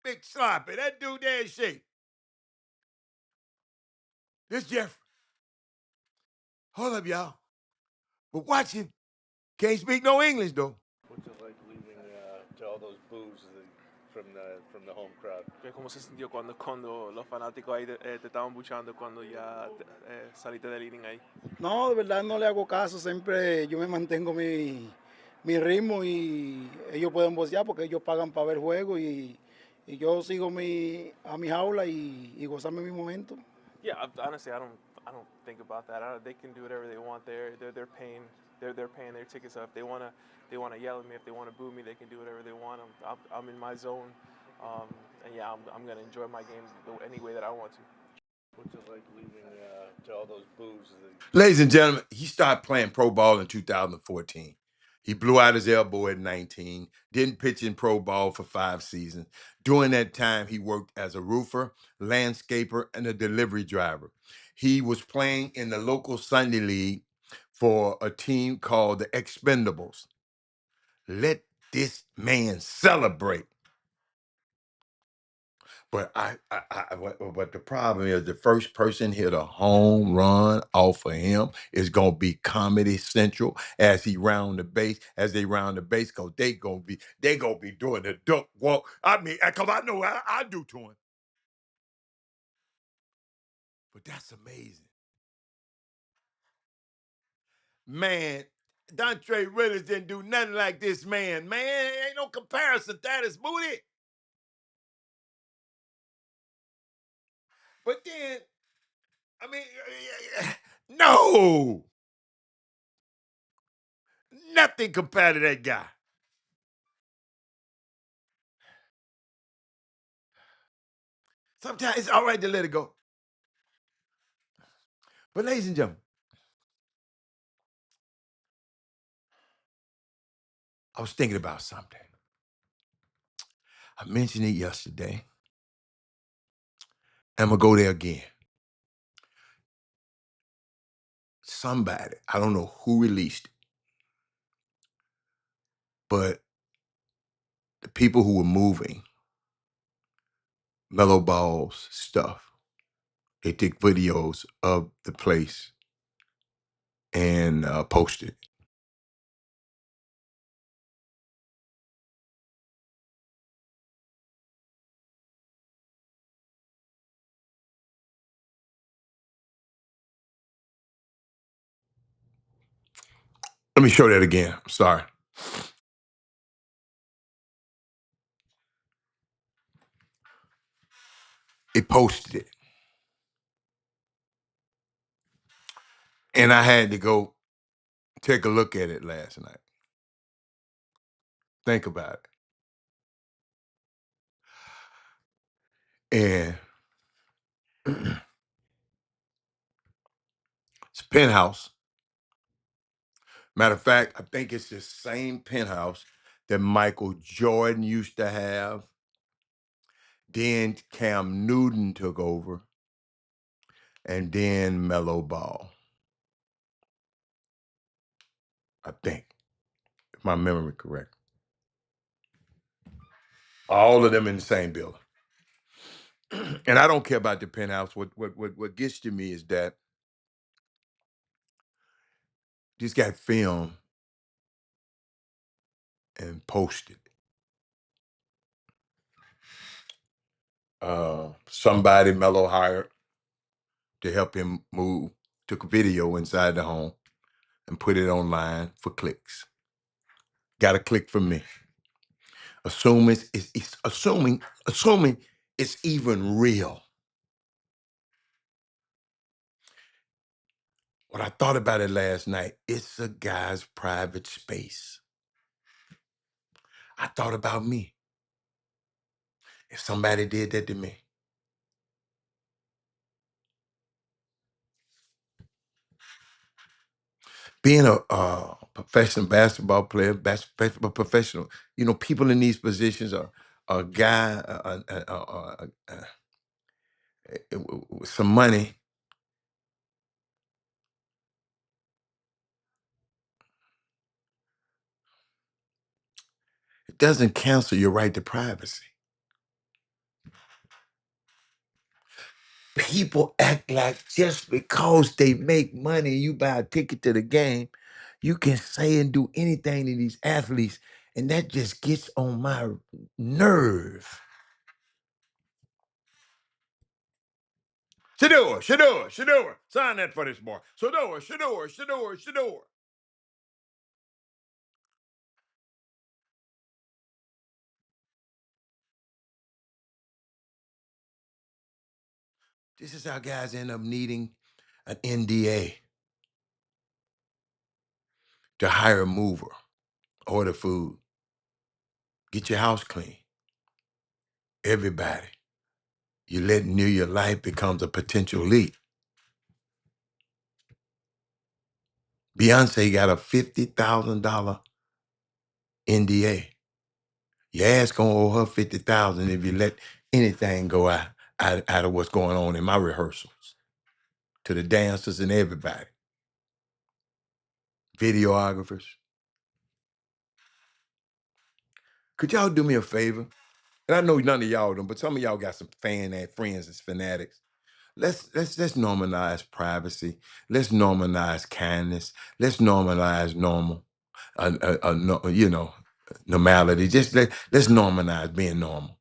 Big sloppy. That dude there is shape. This Jeff. Hold up, y'all. But watch him. Can't speak no English, though. What's it like leaving to all those boos from the home crowd? ¿Cómo se sintió cuando los fanáticos ahí te estaban buchando cuando ya saliste del inning ahí? No, de verdad no le hago caso, siempre yo me mantengo mi ritmo y ellos pueden vocear porque ellos pagan para ver juego y yo sigo a mi jaula y gozarme mi momento. Yeah, honestly, I don't think about that. They can do whatever they want. They're paying their tickets up. If they wanna yell at me. If they wanna boo me, they can do whatever they want. I'm in my zone, and yeah, I'm gonna enjoy my game any way that I want to. What's it like leaving to all those boos? Ladies and gentlemen, he started playing pro ball in 2014. He blew out his elbow at 19, didn't pitch in pro ball for 5 seasons. During that time, he worked as a roofer, landscaper, and a delivery driver. He was playing in the local Sunday league for a team called the Expendables. Let this man celebrate. But but the problem is the first person hit a home run off of him is gonna be Comedy Central as they round the base, cause they gonna be doing the duck walk. I mean, cause I know I do to him. But that's amazing. Man, Dontre Willis didn't do nothing like this man. Man, ain't no comparison to that is booty. But then, I mean, no. Nothing compared to that guy. Sometimes it's all right to let it go. But ladies and gentlemen, I was thinking about something. I mentioned it yesterday. I'm going to go there again. Somebody, I don't know who released it, but the people who were moving Mellow Ball's stuff, they took videos of the place and posted it. Let me show that again. I'm sorry. It posted it. And I had to go take a look at it last night. Think about it. And it's a penthouse. Matter of fact, I think it's the same penthouse that Michael Jordan used to have. Then Cam Newton took over. And then Mellow Ball. I think, if my memory correct. All of them in the same building. And I don't care about the penthouse. What gets to me is that this got filmed and posted. Somebody Mello hired to help him move, took a video inside the home and put it online for clicks. Got a click from me. Assuming it's even real. When I thought about it last night, it's a guy's private space. I thought about me. If somebody did that to me. Being a professional basketball player, basketball professional, people in these positions are a guy with some money. It doesn't cancel your right to privacy. people act like just because they make money, you buy a ticket to the game, you can say and do anything to these athletes, and that just gets on my nerve. Shador. Sign that for this boy. Shador. This is how guys end up needing an NDA to hire a mover, order food, get your house clean. Everybody. You let near your life becomes a potential leak. Beyonce got a $50,000 NDA. Your ass gonna owe her 50,000 if you let anything go out of what's going on in my rehearsals. To the dancers and everybody. Videographers. Could y'all do me a favor? And I know none of y'all don't, but some of y'all got some friends as fanatics. Let's normalize privacy. Let's normalize kindness. Let's normalize normal, normality. Just let's normalize being normal.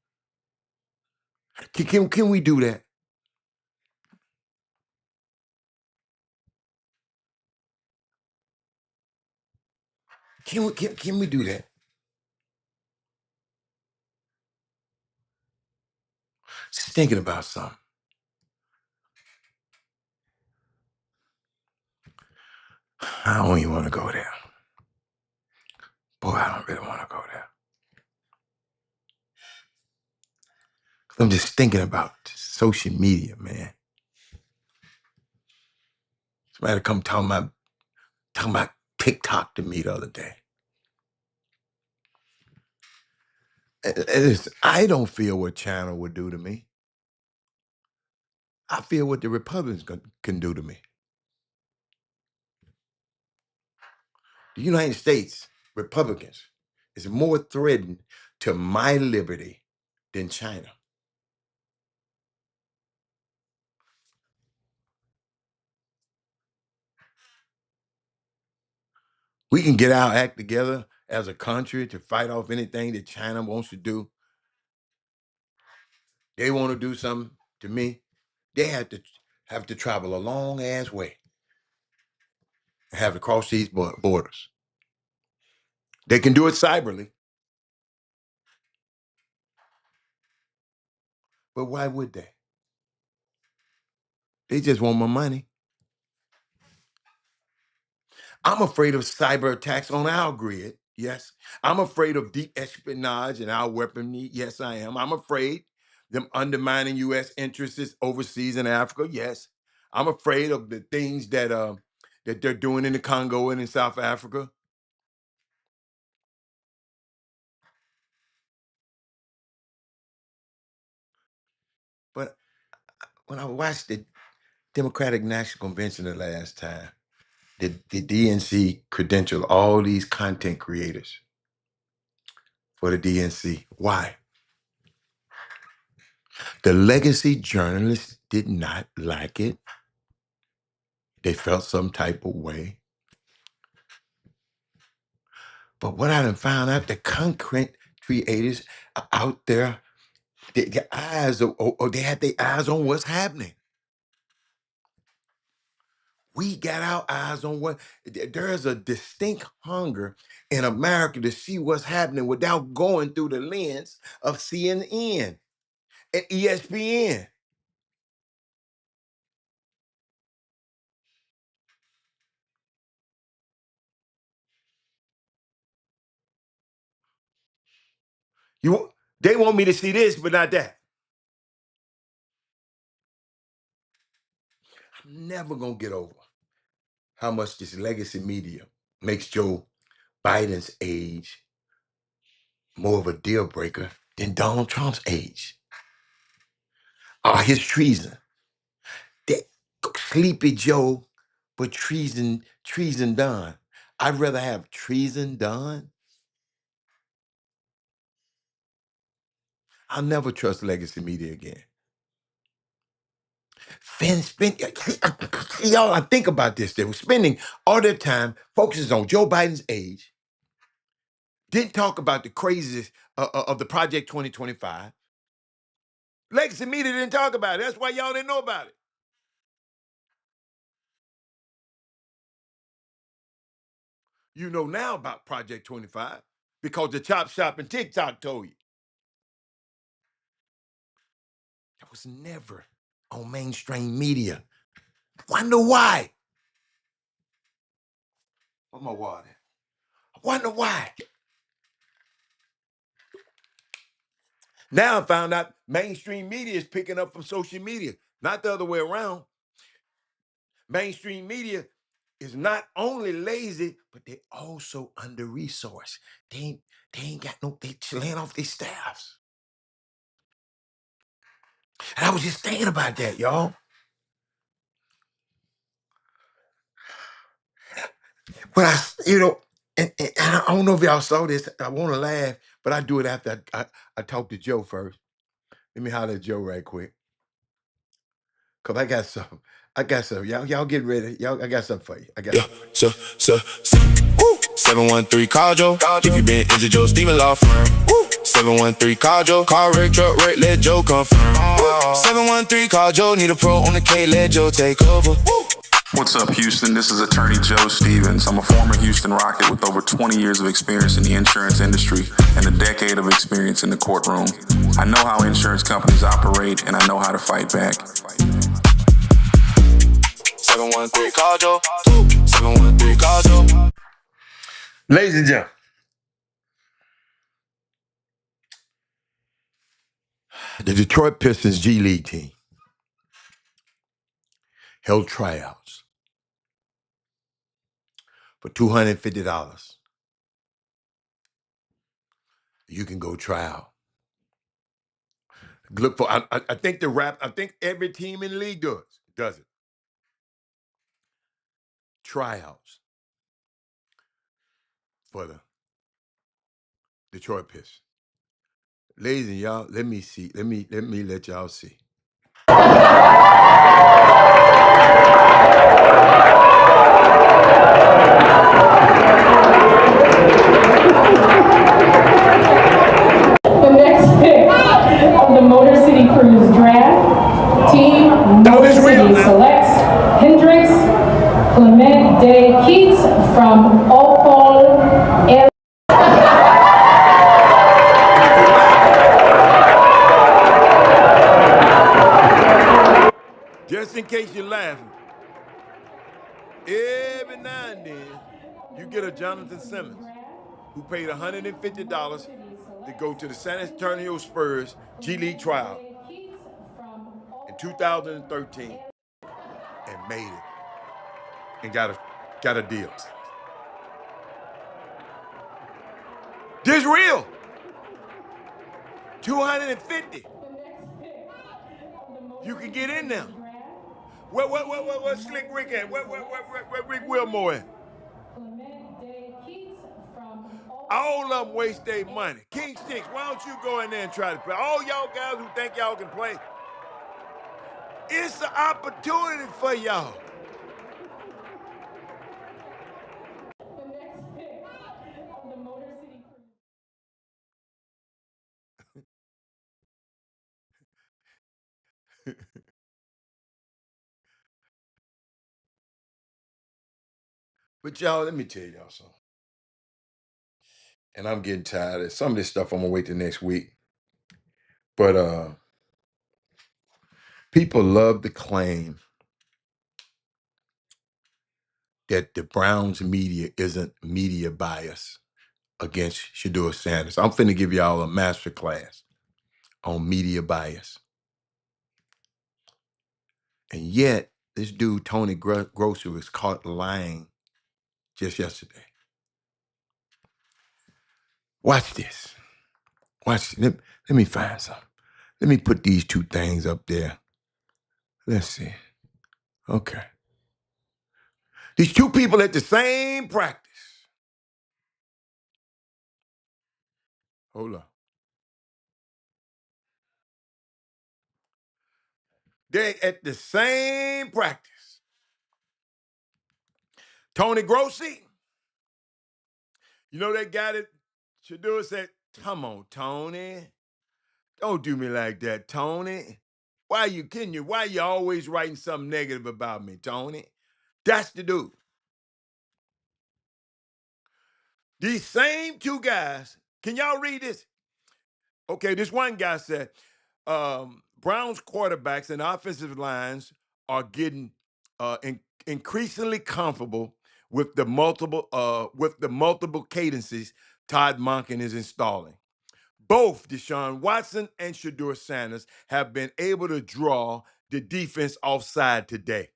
Can we do that? Can we do that? Just thinking about something. I don't even want to go there. Boy, I don't really want to go there. I'm just thinking about social media, man. Somebody come talking about TikTok to me the other day. I don't feel what China would do to me. I feel what the Republicans can do to me. The United States Republicans is more threatened to my liberty than China. We can get our act together as a country to fight off anything that China wants to do. They want to do something to me. They have to travel a long ass way and have to cross these borders. They can do it cyberly, but why would they? They just want my money. I'm afraid of cyber attacks on our grid. Yes. I'm afraid of deep espionage and our weaponry. Yes, I am. I'm afraid them undermining U.S. interests overseas in Africa. Yes. I'm afraid of the things that they're doing in the Congo and in South Africa. But when I watched the Democratic National Convention the last time, the DNC credentialed all these content creators for the DNC. Why? The legacy journalists did not like it. They felt some type of way. But what I done found out, the content creators are out there, they had their eyes on what's happening. We got our eyes on there is a distinct hunger in America to see what's happening without going through the lens of CNN and ESPN. They want me to see this, but not that. I'm never gonna get over how much this legacy media makes Joe Biden's age more of a deal breaker than Donald Trump's age. His treason. That Sleepy Joe, but treason done. I'd rather have treason done. I'll never trust legacy media again. Y'all, I think about this. They were spending all their time focusing on Joe Biden's age. Didn't talk about the crazies of the Project 2025. Legacy Media didn't talk about it. That's why y'all didn't know about it. You know now about Project 25 because the Chop Shop and TikTok told you. That was never on mainstream media. Wonder why? Where's my water? I wonder why. Now I found out mainstream media is picking up from social media, not the other way around. Mainstream media is not only lazy, but they also under resourced. They ain't got no, they laying off their staffs. And I was just thinking about that, y'all. When and I don't know if y'all saw this. I want to laugh, but I do it after I talk to Joe first. Let me holler at Joe right quick. Cause I got some. I got some. Y'all get ready. I got something for you. I got Woo. 713 call Joe. If you been injured, Joe Steven Law Firm. 713 call Joe. Car wreck, truck wreck, let Joe confirm. 713 call Joe. Need a pro on the K, let Joe take over. What's up, Houston? This is attorney Joe Stevens. I'm a former Houston Rocket with over 20 years of experience in the insurance industry and a decade of experience in the courtroom. I know how insurance companies operate, and I know how to fight back. 713 call Joe. 713 call Joe. Ladies and gentlemen, the Detroit Pistons G League team held tryouts for $250. You can go try out. Look for. I think I think every team in the league does it. Tryouts for the Detroit Pistons. Ladies and y'all, let me see. Let me let y'all see. The next pick of the Motor City Cruise draft, Team Motor City selects Hendrix Clement de Keats from Opal, L. Just in case you're laughing, every now and then you get a Jonathan Simmons who paid $150 to go to the San Antonio Spurs G League tryout in 2013 and made it and got a deal. This real. 250. You can get in there. Where Slick Rick at? Where Rick Wilmore at? All of them waste their money. King Sticks, why don't you go in there and try to play? All y'all guys who think y'all can play, it's an opportunity for y'all. But y'all, let me tell y'all something. And I'm getting tired of some of this stuff. I'm gonna wait till next week. But people love to claim that the Browns media isn't media bias against Shedeur Sanders. I'm finna give y'all a master class on media bias. And yet, this dude, Tony Grosser, was caught lying just yesterday. Watch this. Watch. Let me find something. Let me put these two things up there. Let's see. Okay. These two people at the same practice. Hold on. They at the same practice. Tony Grossi, you know that guy that Shadua said, "Come on, Tony. Don't do me like that, Tony. Why you always writing something negative about me, Tony?" That's the dude. These same two guys, can y'all read this? Okay, this one guy said, Browns quarterbacks and offensive lines are getting increasingly comfortable with the multiple cadences Todd Monken is installing. Both Deshaun Watson and Shador Sanders have been able to draw the defense offside today.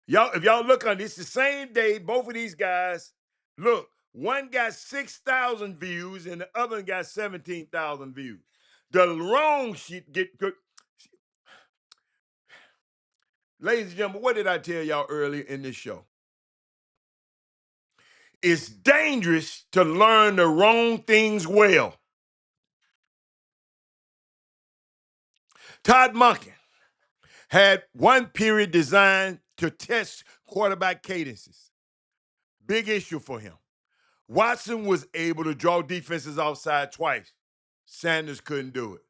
Y'all, if y'all look on this, the same day, both of these guys, look, one got 6,000 views and the other got 17,000 views. The wrong shit get good. Ladies and gentlemen, what did I tell y'all earlier in this show? It's dangerous to learn the wrong things well. Todd Monken had one period designed to test quarterback cadences. Big issue for him. Watson was able to draw defenses offside twice. Sanders couldn't do it.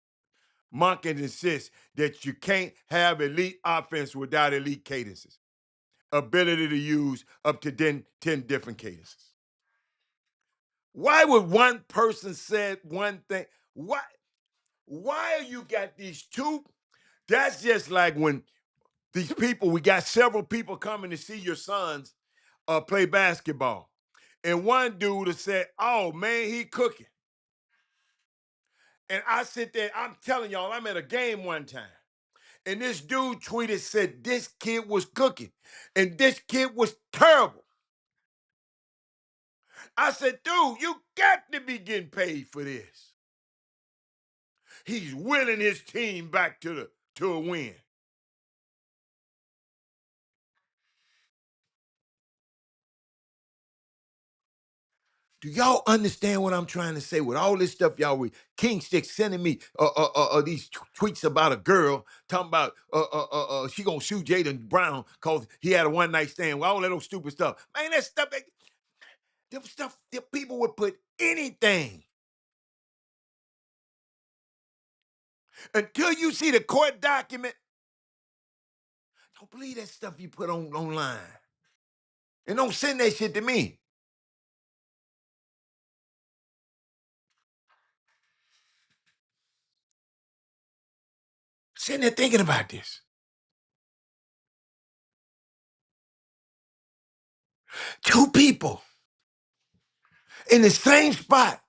Monken insists that you can't have elite offense without elite cadences. Ability to use up to 10 different cadences. Why would one person say one thing? Why you got these two? That's just like when these people, we got several people coming to see your sons play basketball. And one dude has said, "Oh man, he cooking." And I sit there, I'm telling y'all, I'm at a game one time. And this dude tweeted, said this kid was cooking. And this kid was terrible. I said, dude, you got to be getting paid for this. He's willing his team back to a win. Do y'all understand what I'm trying to say with all this stuff y'all read? King Stick sending me these tweets about a girl talking about she gonna shoot Jaden Brown because he had a one night stand. All that old stupid stuff. Man, that stuff, the people would put anything. Until you see the court document, don't believe that stuff you put online. And don't send that shit to me. Sitting there thinking about this. Two people in the same spot.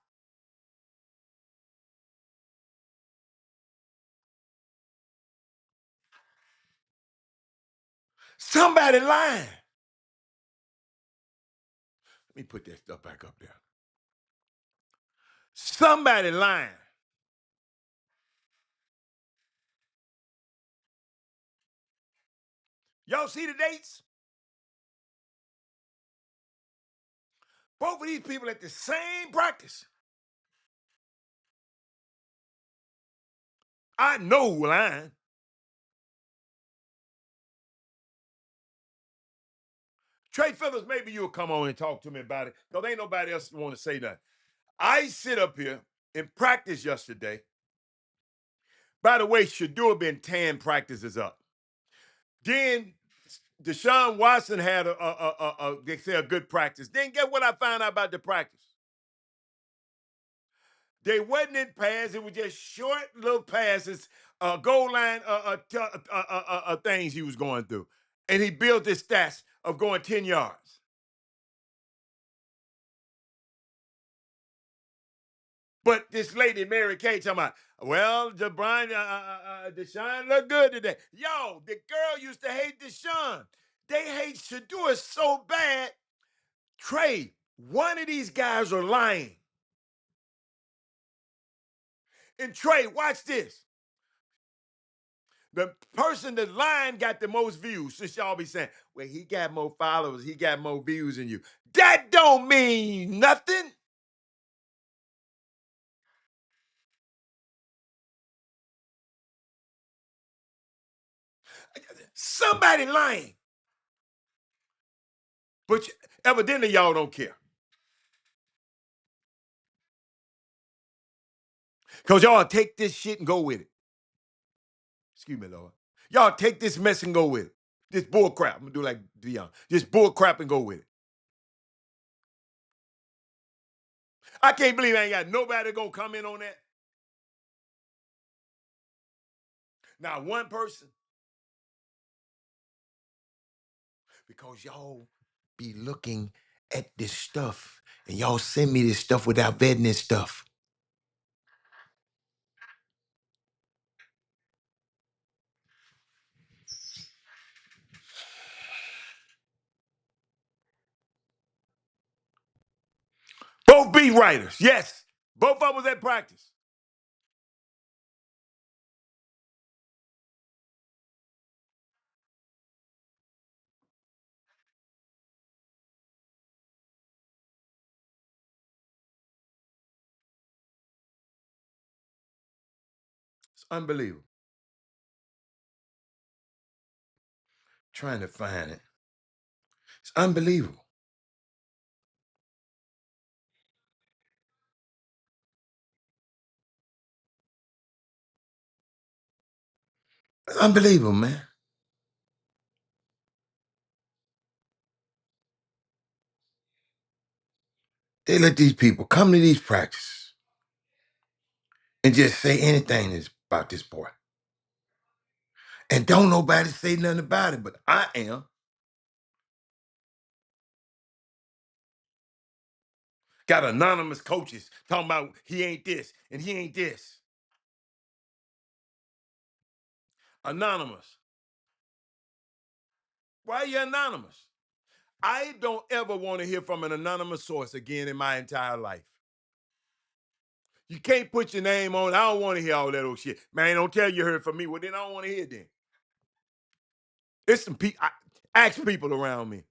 Somebody lying. Let me put that stuff back up there. Somebody lying. Y'all see the dates? Both of these people at the same practice. I know who lying. Trey Phillips, maybe you'll come on and talk to me about it, because ain't nobody else want to say nothing. I sit up here in practice yesterday. By the way, Shador been 10 practices up. Then Deshaun Watson had they say a good practice. Then guess what I found out about the practice? They wasn't in pass. It was just short little passes, goal line things he was going through. And he built his stats of going 10 yards. But this lady, Mary Kay, talking about, well, Deshaun looked good today. Yo, the girl used to hate Deshaun. They hate Shador so bad. Trey, one of these guys are lying. And Trey, watch this. The person that's lying got the most views. Since y'all be saying, well, he got more followers, he got more views than you. That don't mean nothing. Somebody lying. But evidently y'all don't care. Because y'all take this shit and go with it. Excuse me, Lord. Y'all take this mess and go with it. This bull crap. I'm going to do like Dion. Just bull crap and go with it. I can't believe I ain't got nobody going to comment on that. Not one person. Because y'all be looking at this stuff and y'all send me this stuff without vetting this stuff. Both beat writers, yes. Both of them was at practice. It's unbelievable. Trying to find it. It's unbelievable. It's unbelievable, man. They let these people come to these practices and just say anything is about this boy. And don't nobody say nothing about it, but I am. Got anonymous coaches talking about he ain't this and he ain't this. Anonymous. Why are you anonymous? I don't ever want to hear from an anonymous source again in my entire life. You can't put your name on. I don't want to hear all that old shit. Man, don't tell you heard from me. Well, then I don't want to hear it then. There's some people, ask people around me.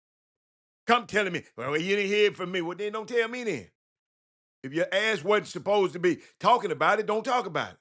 Come telling me, well, you didn't hear it from me. Well, then don't tell me then. If your ass wasn't supposed to be talking about it, don't talk about it.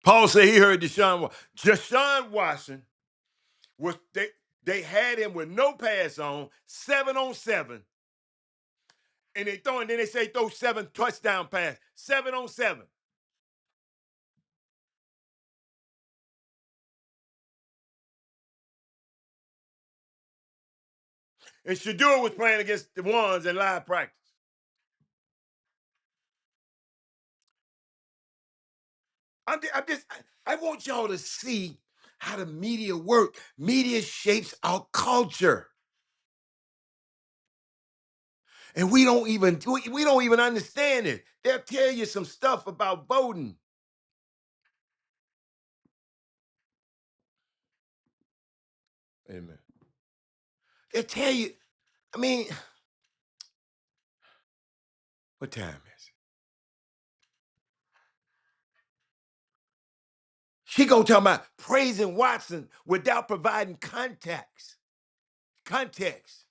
Paul said he heard Deshaun Watson was they had him with no pass on, 7-on-7. And then they say throw 7 touchdown pass, 7-on-7. And Shador was playing against the ones in live practice. I want y'all to see how the media work. Media shapes our culture. And we don't even understand it. They'll tell you some stuff about voting. Wait a minute. They'll tell you, I mean, what time is it? She gonna talk about praising Watson without providing context. Context.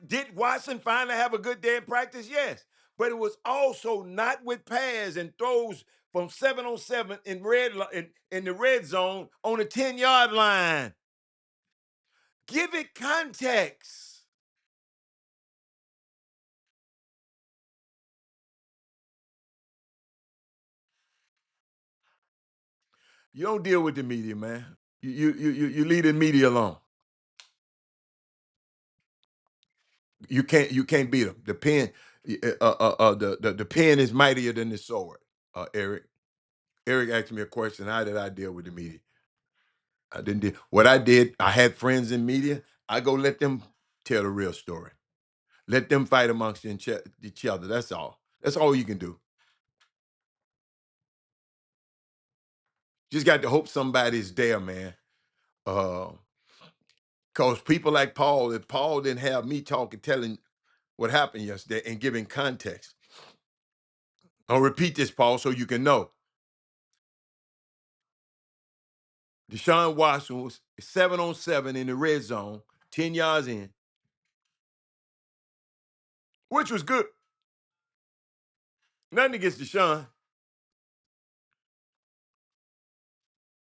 Did Watson finally have a good day in practice? Yes. But it was also not with pass and throws from 7-on-7 in the red zone on the 10-yard line. Give it context. You don't deal with the media, man. You leave the media alone. You can't beat them. The pen is mightier than the sword. Eric. Eric asked me a question. How did I deal with the media? I didn't do what I did. I had friends in media. I go let them tell the real story. Let them fight amongst each other. That's all. That's all you can do. Just got to hope somebody's there, man. Because people like Paul, if Paul didn't have me talking, telling what happened yesterday and giving context. I'll repeat this, Paul, so you can know. Deshaun Watson was 7-on-7 in the red zone, 10 yards in, which was good. Nothing against Deshaun,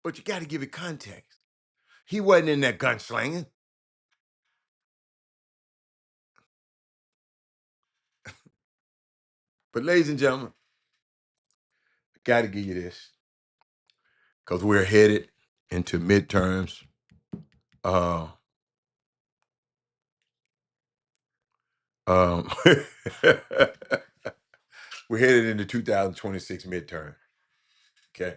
but you got to give it context. He wasn't in that gunslinging. But ladies and gentlemen, I got to give you this because we're headed into midterms. We're headed into 2026 midterm. Okay.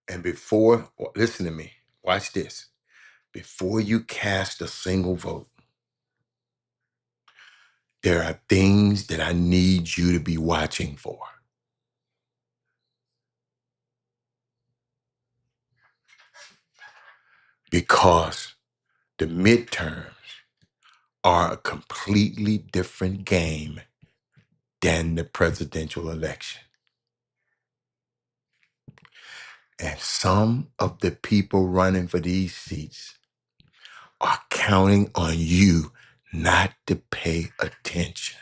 And before, listen to me, watch this. Before you cast a single vote, there are things that I need you to be watching for. Because the midterms are a completely different game than the presidential election. And some of the people running for these seats are counting on you not to pay attention.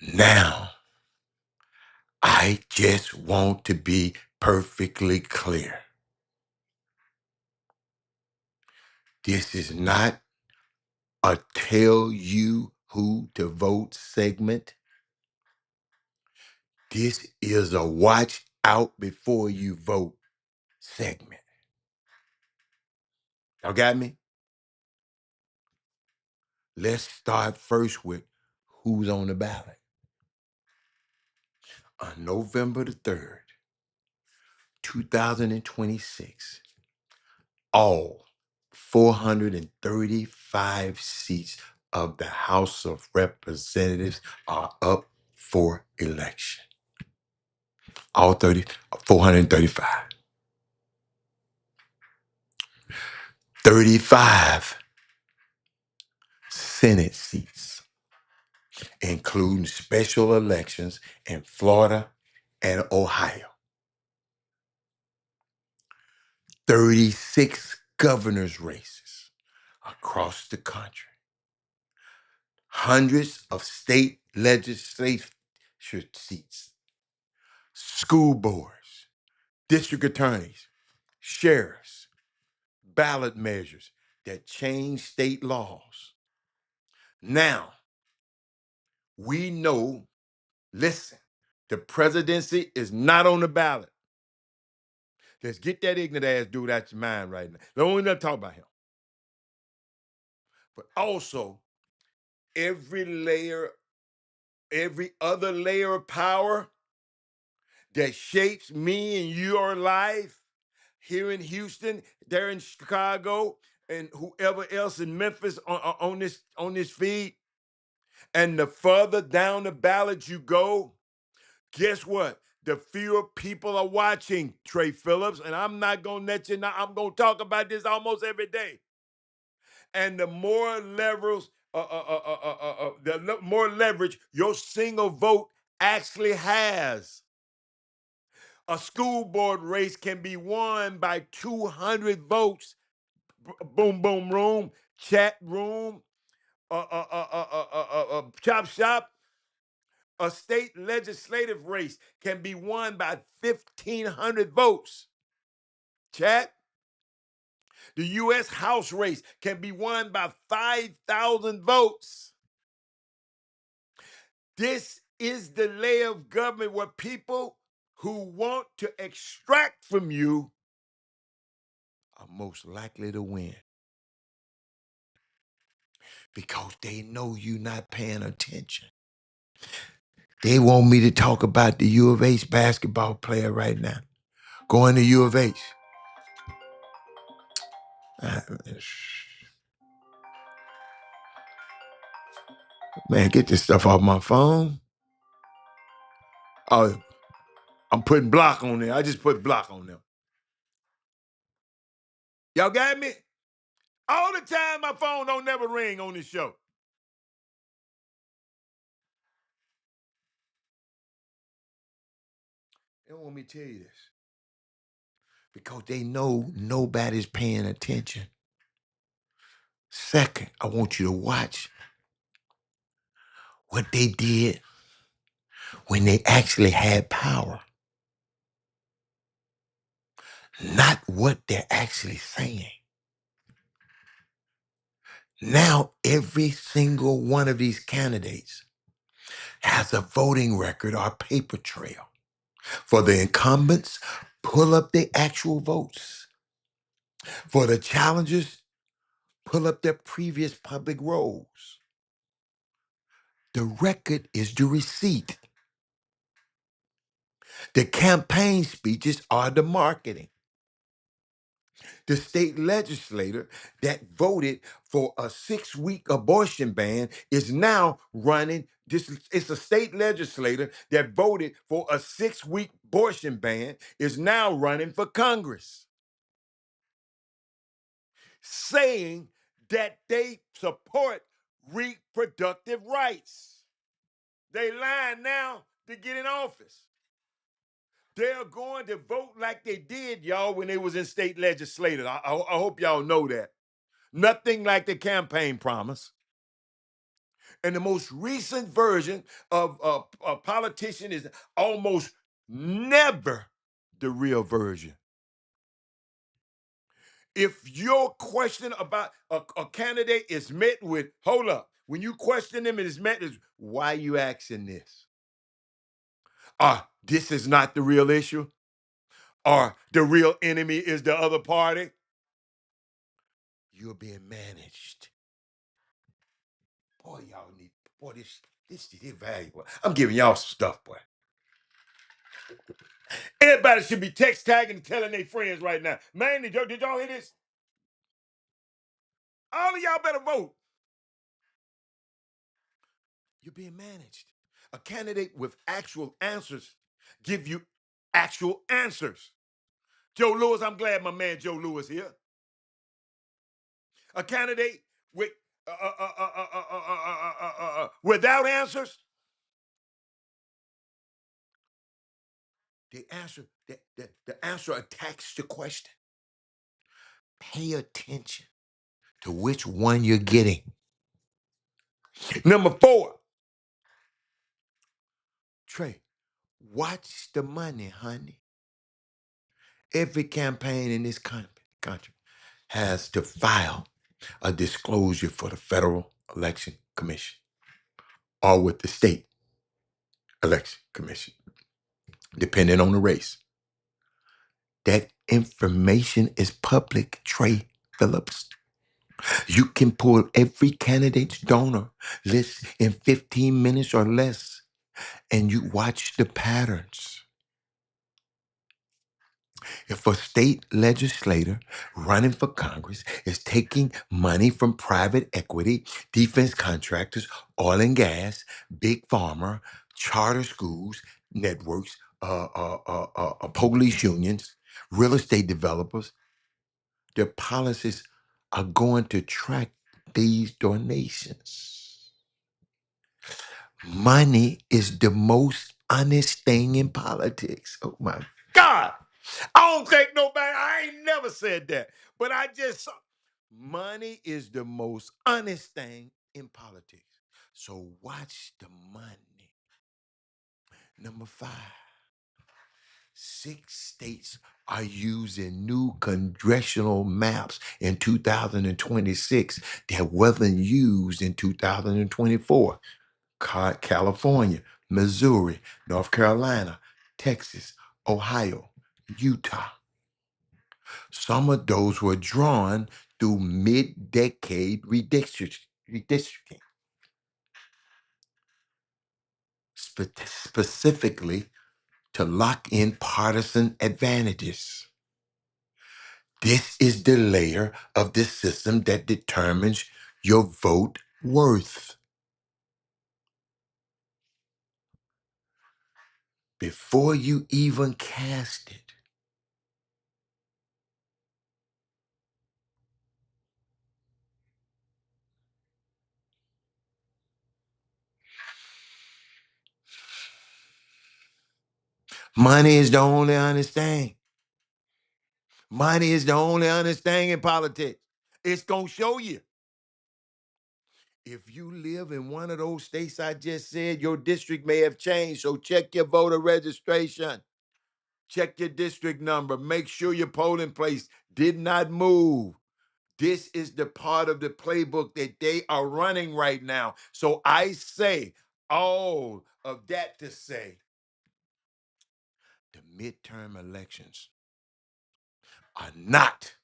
Now, I just want to be perfectly clear. This is not a tell you who to vote segment. This is a watch out before you vote segment. Y'all got me? Let's start first with who's on the ballot. On November the 3rd, 2026, all 435 seats of the House of Representatives are up for election. All 435. 35 Senate seats, including special elections in Florida and Ohio. 36 governor's races across the country. Hundreds of state legislature seats, school boards, district attorneys, sheriffs, ballot measures that change state laws. Now, we know, listen, the presidency is not on the ballot. Let's get that ignorant ass dude out your mind right now. Don't even talk about him. But also, every other layer of power that shapes me and your life here in Houston, there in Chicago, and whoever else in Memphis on this feed. And the further down the ballot you go, guess what? The fewer people are watching, Trey Phillips, and I'm not gonna let you know. I'm gonna talk about this almost every day. And the more more leverage your single vote actually has. A school board race can be won by 200 votes. Boom, boom, room, chat room, chop shop. A state legislative race can be won by 1,500 votes. Chat. The U.S. House race can be won by 5,000 votes. This is the layer of government where people who want to extract from you are most likely to win. Because they know you're not paying attention. They want me to talk about the U of H basketball player right now. Going to U of H. Man, get this stuff off my phone. I'm putting block on there. I just put block on them. Y'all got me? All the time my phone don't never ring on this show. They don't want me to tell you this. Because they know nobody's paying attention. Second, I want you to watch what they did when they actually had power. Not what they're actually saying. Now, every single one of these candidates has a voting record or paper trail. For the incumbents, pull up the actual votes. For the challengers, pull up their previous public roles. The record is the receipt. The campaign speeches are the marketing. The state legislator that voted for a 6-week abortion ban is now running. It's a state legislator that voted for a 6-week abortion ban is now running for Congress, saying that they support reproductive rights. They lying now to get in office. They're going to vote like they did, y'all, when they was in state legislature. I hope y'all know that. Nothing like the campaign promise. And the most recent version of a politician is almost never the real version. If your question about a candidate is met with, hold up, when you question them, it is met as, why you asking this? This is not the real issue? Or the real enemy is the other party? You're being managed. Boy, y'all need, boy, this is valuable. I'm giving y'all some stuff, boy. Everybody should be text tagging and telling their friends right now. Man, did y'all hear this? All of y'all better vote. You're being managed. A candidate with actual answers give you actual answers. Joe Lewis, I'm glad my man Joe Lewis here. A candidate with without answers. The answer attacks the question. Pay attention to which one you're getting. Number 4, Trey, watch the money, honey. Every campaign in this country has to file a disclosure for the Federal Election Commission or with the State Election Commission, depending on the race. That information is public, Trey Phillips. You can pull every candidate's donor list in 15 minutes or less, and you watch the patterns. If a state legislator running for Congress is taking money from private equity, defense contractors, oil and gas, big pharma, charter schools, networks, police unions, real estate developers, their policies are going to track these donations. Money is the most honest thing in politics. Oh my God. I don't think nobody, I ain't never said that, but I just saw. Money is the most honest thing in politics. So watch the money. Number 5, 6 states are using new congressional maps in 2026 that wasn't used in 2024. California, Missouri, North Carolina, Texas, Ohio, Utah. Some of those were drawn through mid-decade redistricting, specifically to lock in partisan advantages. This is the layer of the system that determines your vote worth. before you even cast it. Money is the only honest thing. Money is the only honest thing in politics. It's going to show you. If you live in one of those states I just said, your district may have changed. So check your voter registration. Check your district number. Make sure your polling place did not move. This is the part of the playbook that they are running right now. So I say all of that to say the midterm elections are not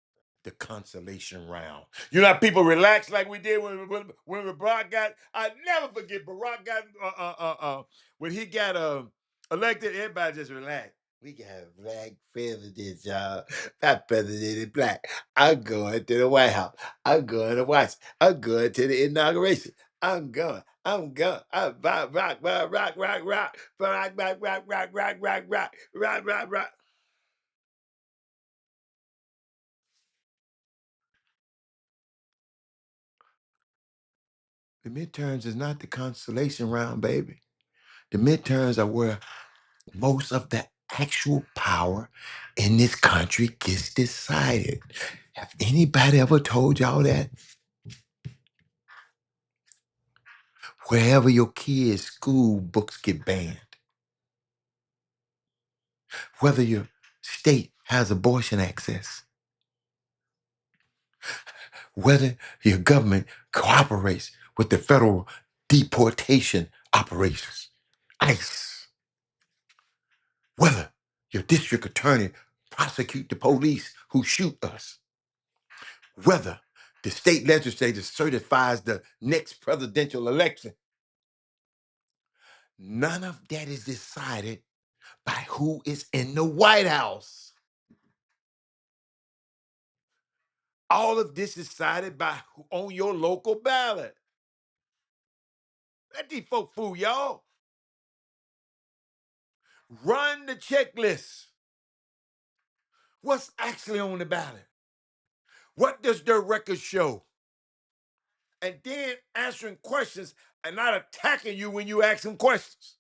the consolation round. You know how people relax like we did when Barack got. I never forget Barack got when he got elected. Everybody just relaxed. We got a black president, y'all. That president is black. I'm going to the White House. I'm going to watch. I'm going to the inauguration. I'm going. I'm going. I'm rock, rock, rock, rock, rock, rock, rock, rock, rock, rock, rock, rock, rock, rock, rock, rock. The midterms is not the consolation round, baby. The midterms are where most of the actual power in this country gets decided. Have anybody ever told y'all that? Wherever your kids' school books get banned, whether your state has abortion access, whether your government cooperates with the federal deportation operations, ICE, whether your district attorney prosecute the police who shoot us, whether the state legislature certifies the next presidential election. None of that is decided by who is in the White House. All of this is decided by who on your local ballot. Let these folk fool y'all. Run the checklist. What's actually on the ballot? What does their record show? And then answering questions and not attacking you when you ask them questions.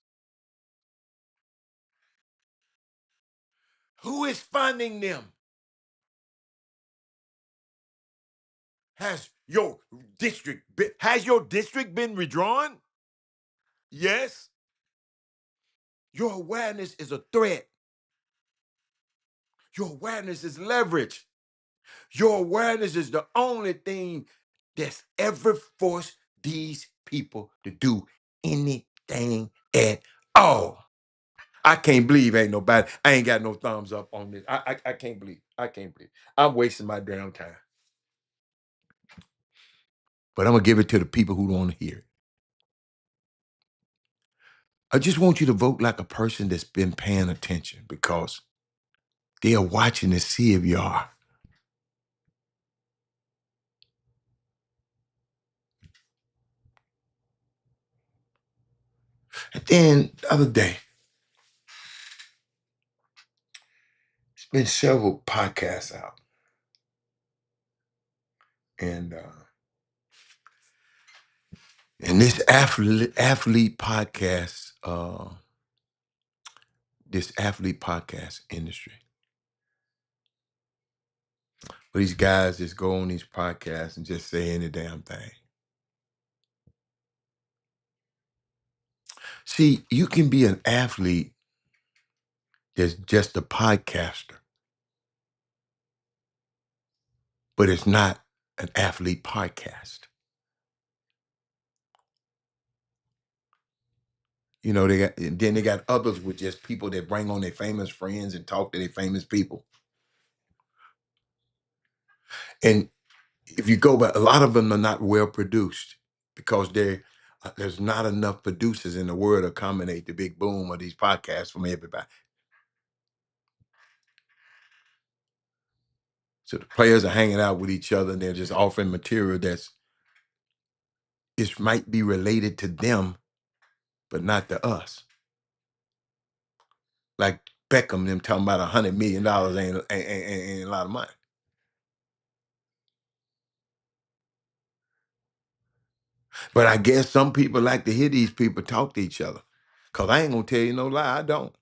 Who is funding them? Has your district been redrawn? Yes. Your awareness is a threat. Your awareness is leverage. Your awareness is the only thing that's ever forced these people to do anything at all. I can't believe ain't nobody. I ain't got no thumbs up on this. I can't believe. I can't believe. I'm wasting my damn time. But I'm gonna give it to the people who don't want to hear it. I just want you to vote like a person that's been paying attention because they are watching to see if you are. And then the other day, it's been several podcasts out. And in this athlete podcast, this athlete podcast industry, where these guys just go on these podcasts and just say any damn thing. See, you can be an athlete that's just a podcaster, but it's not an athlete podcast. You know, they got others with just people that bring on their famous friends and talk to their famous people. And if you go back, a lot of them are not well produced because there's not enough producers in the world to accommodate the big boom of these podcasts from everybody. So the players are hanging out with each other and they're just offering material it might be related to them, but not to us. Like Beckham, them talking about $100 million ain't a lot of money. But I guess some people like to hear these people talk to each other. Because I ain't going to tell you no lie, I don't.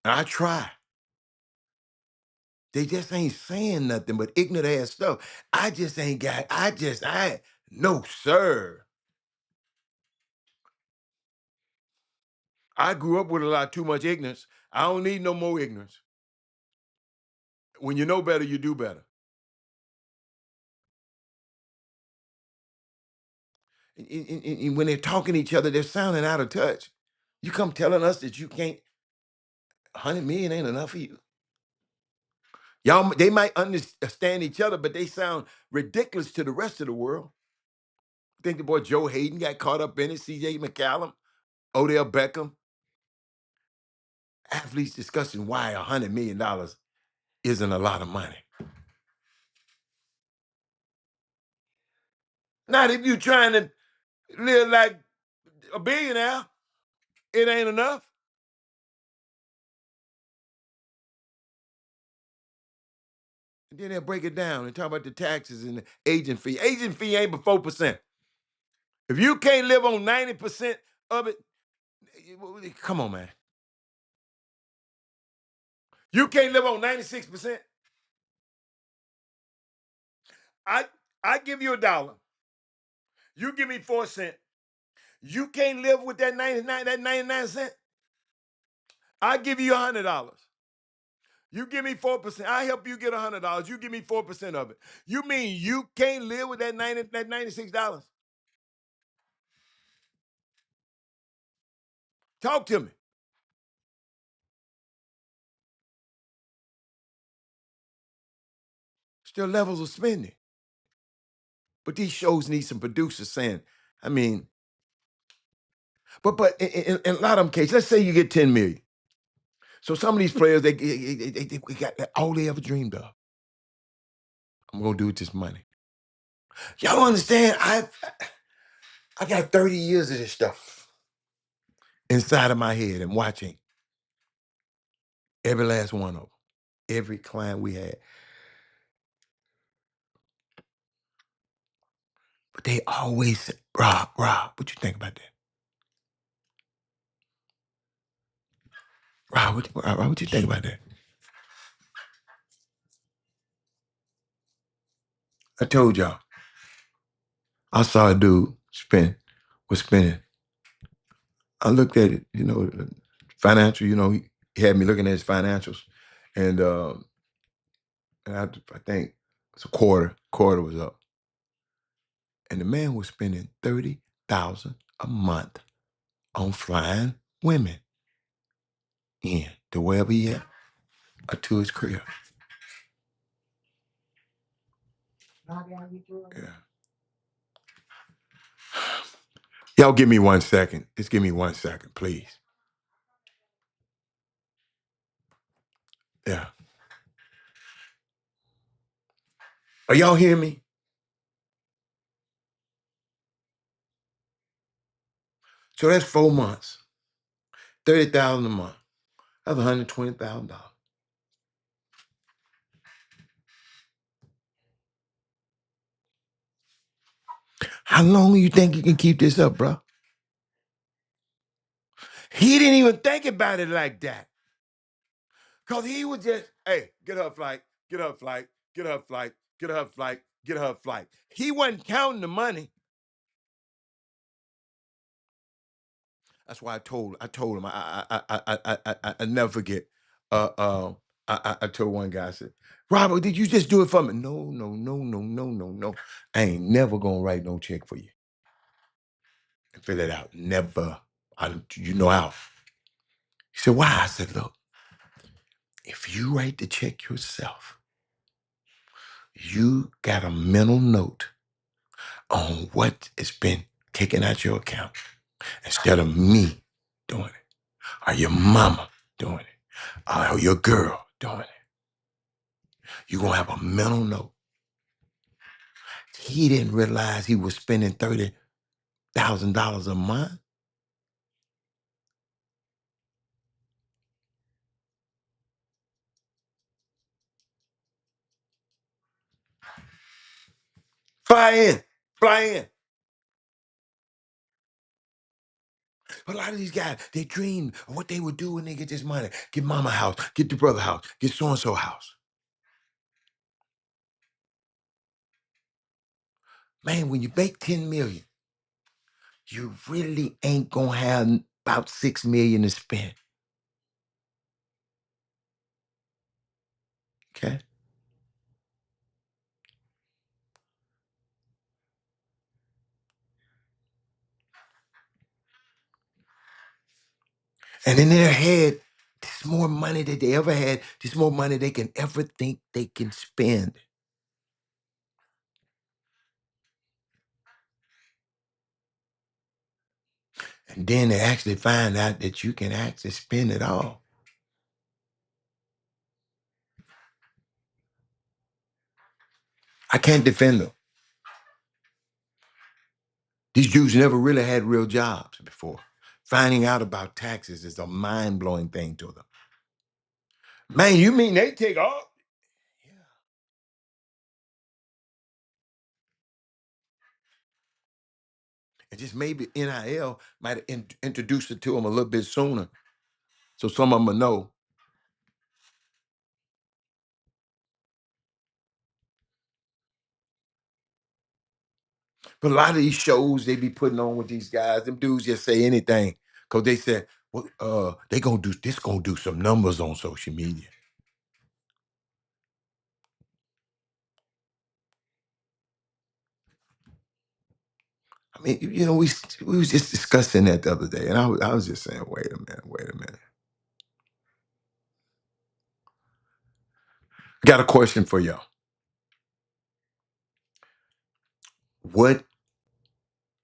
And I try. They just ain't saying nothing but ignorant ass stuff. I just ain't got, no, sir. I grew up with a lot too much ignorance. I don't need no more ignorance. When you know better, you do better. And when they're talking to each other, they're sounding out of touch. You come telling us that you can't, 100 million ain't enough for you. Y'all, they might understand each other, but they sound ridiculous to the rest of the world. Think the boy Joe Hayden got caught up in it, CJ McCallum, Odell Beckham. Athletes discussing why $100 million isn't a lot of money. Not if you're trying to live like a billionaire, it ain't enough. And then they'll break it down and talk about the taxes and the agent fee. Agent fee ain't but 4%. If you can't live on 90% of it, come on, man. You can't live on 96%. I give you $1. You give me 4 cents. You can't live with that 99 cent. I give you $100. You give me 4%. I help you get $100. You give me 4% of it. You mean you can't live with that $96? Talk to me. Still levels of spending. But these shows need some producers saying, I mean, but in a lot of them cases, let's say you get 10 million. So some of these players, they got all they ever dreamed of. I'm gonna do with this money. Y'all understand? I got 30 years of this stuff inside of my head and watching every last one of them, every client we had. But they always said, Rob, what you think about that? Rob, what you think about that? I told y'all. I saw a dude was spending. I looked at it, financial, he had me looking at his financials. And I think it's a quarter was up. And the man was spending $30,000 a month on flying women in to wherever he at or to his crib. Yeah. Y'all give me 1 second. Just give me 1 second, please. Yeah. Are y'all hearing me? So that's 4 months. $30,000 a month. That's $120,000. How long do you think you can keep this up, bro? He didn't even think about it like that. Because he was just, hey, get her a flight, get her a flight, get her a flight, get her a flight, get her a flight. He wasn't counting the money. That's why I told him, I never forget. I told one guy, I said, Robert, did you just do it for me? No. I ain't never gonna write no check for you. And fill it out. Never. You know how. He said, why? I said, look, if you write the check yourself, you got a mental note on what has been taken out your account instead of me doing it, or your mama doing it, or your girl doing it. You're going to have a mental note. He didn't realize he was spending $30,000 a month. Fly in, fly in. But a lot of these guys, they dream of what they would do when they get this money. Get mama a house, get the brother a house, get so-and-so a house. Man, when you make 10 million, you really ain't gonna have about 6 million to spend. Okay? And in their head, there's more money that they ever had, there's more money they can ever think they can spend. And then they actually find out that you can actually spend it all. I can't defend them. These Jews never really had real jobs before. Finding out about taxes is a mind-blowing thing to them. Man, you mean they take all? Yeah. And just maybe NIL might have introduced it to them a little bit sooner. So some of them will know. But a lot of these shows they be putting on with these guys, them dudes just say anything. Cause they said, well, they gonna do some numbers on social media. I mean, we was just discussing that the other day, and I was just saying, wait a minute. Got a question for y'all. What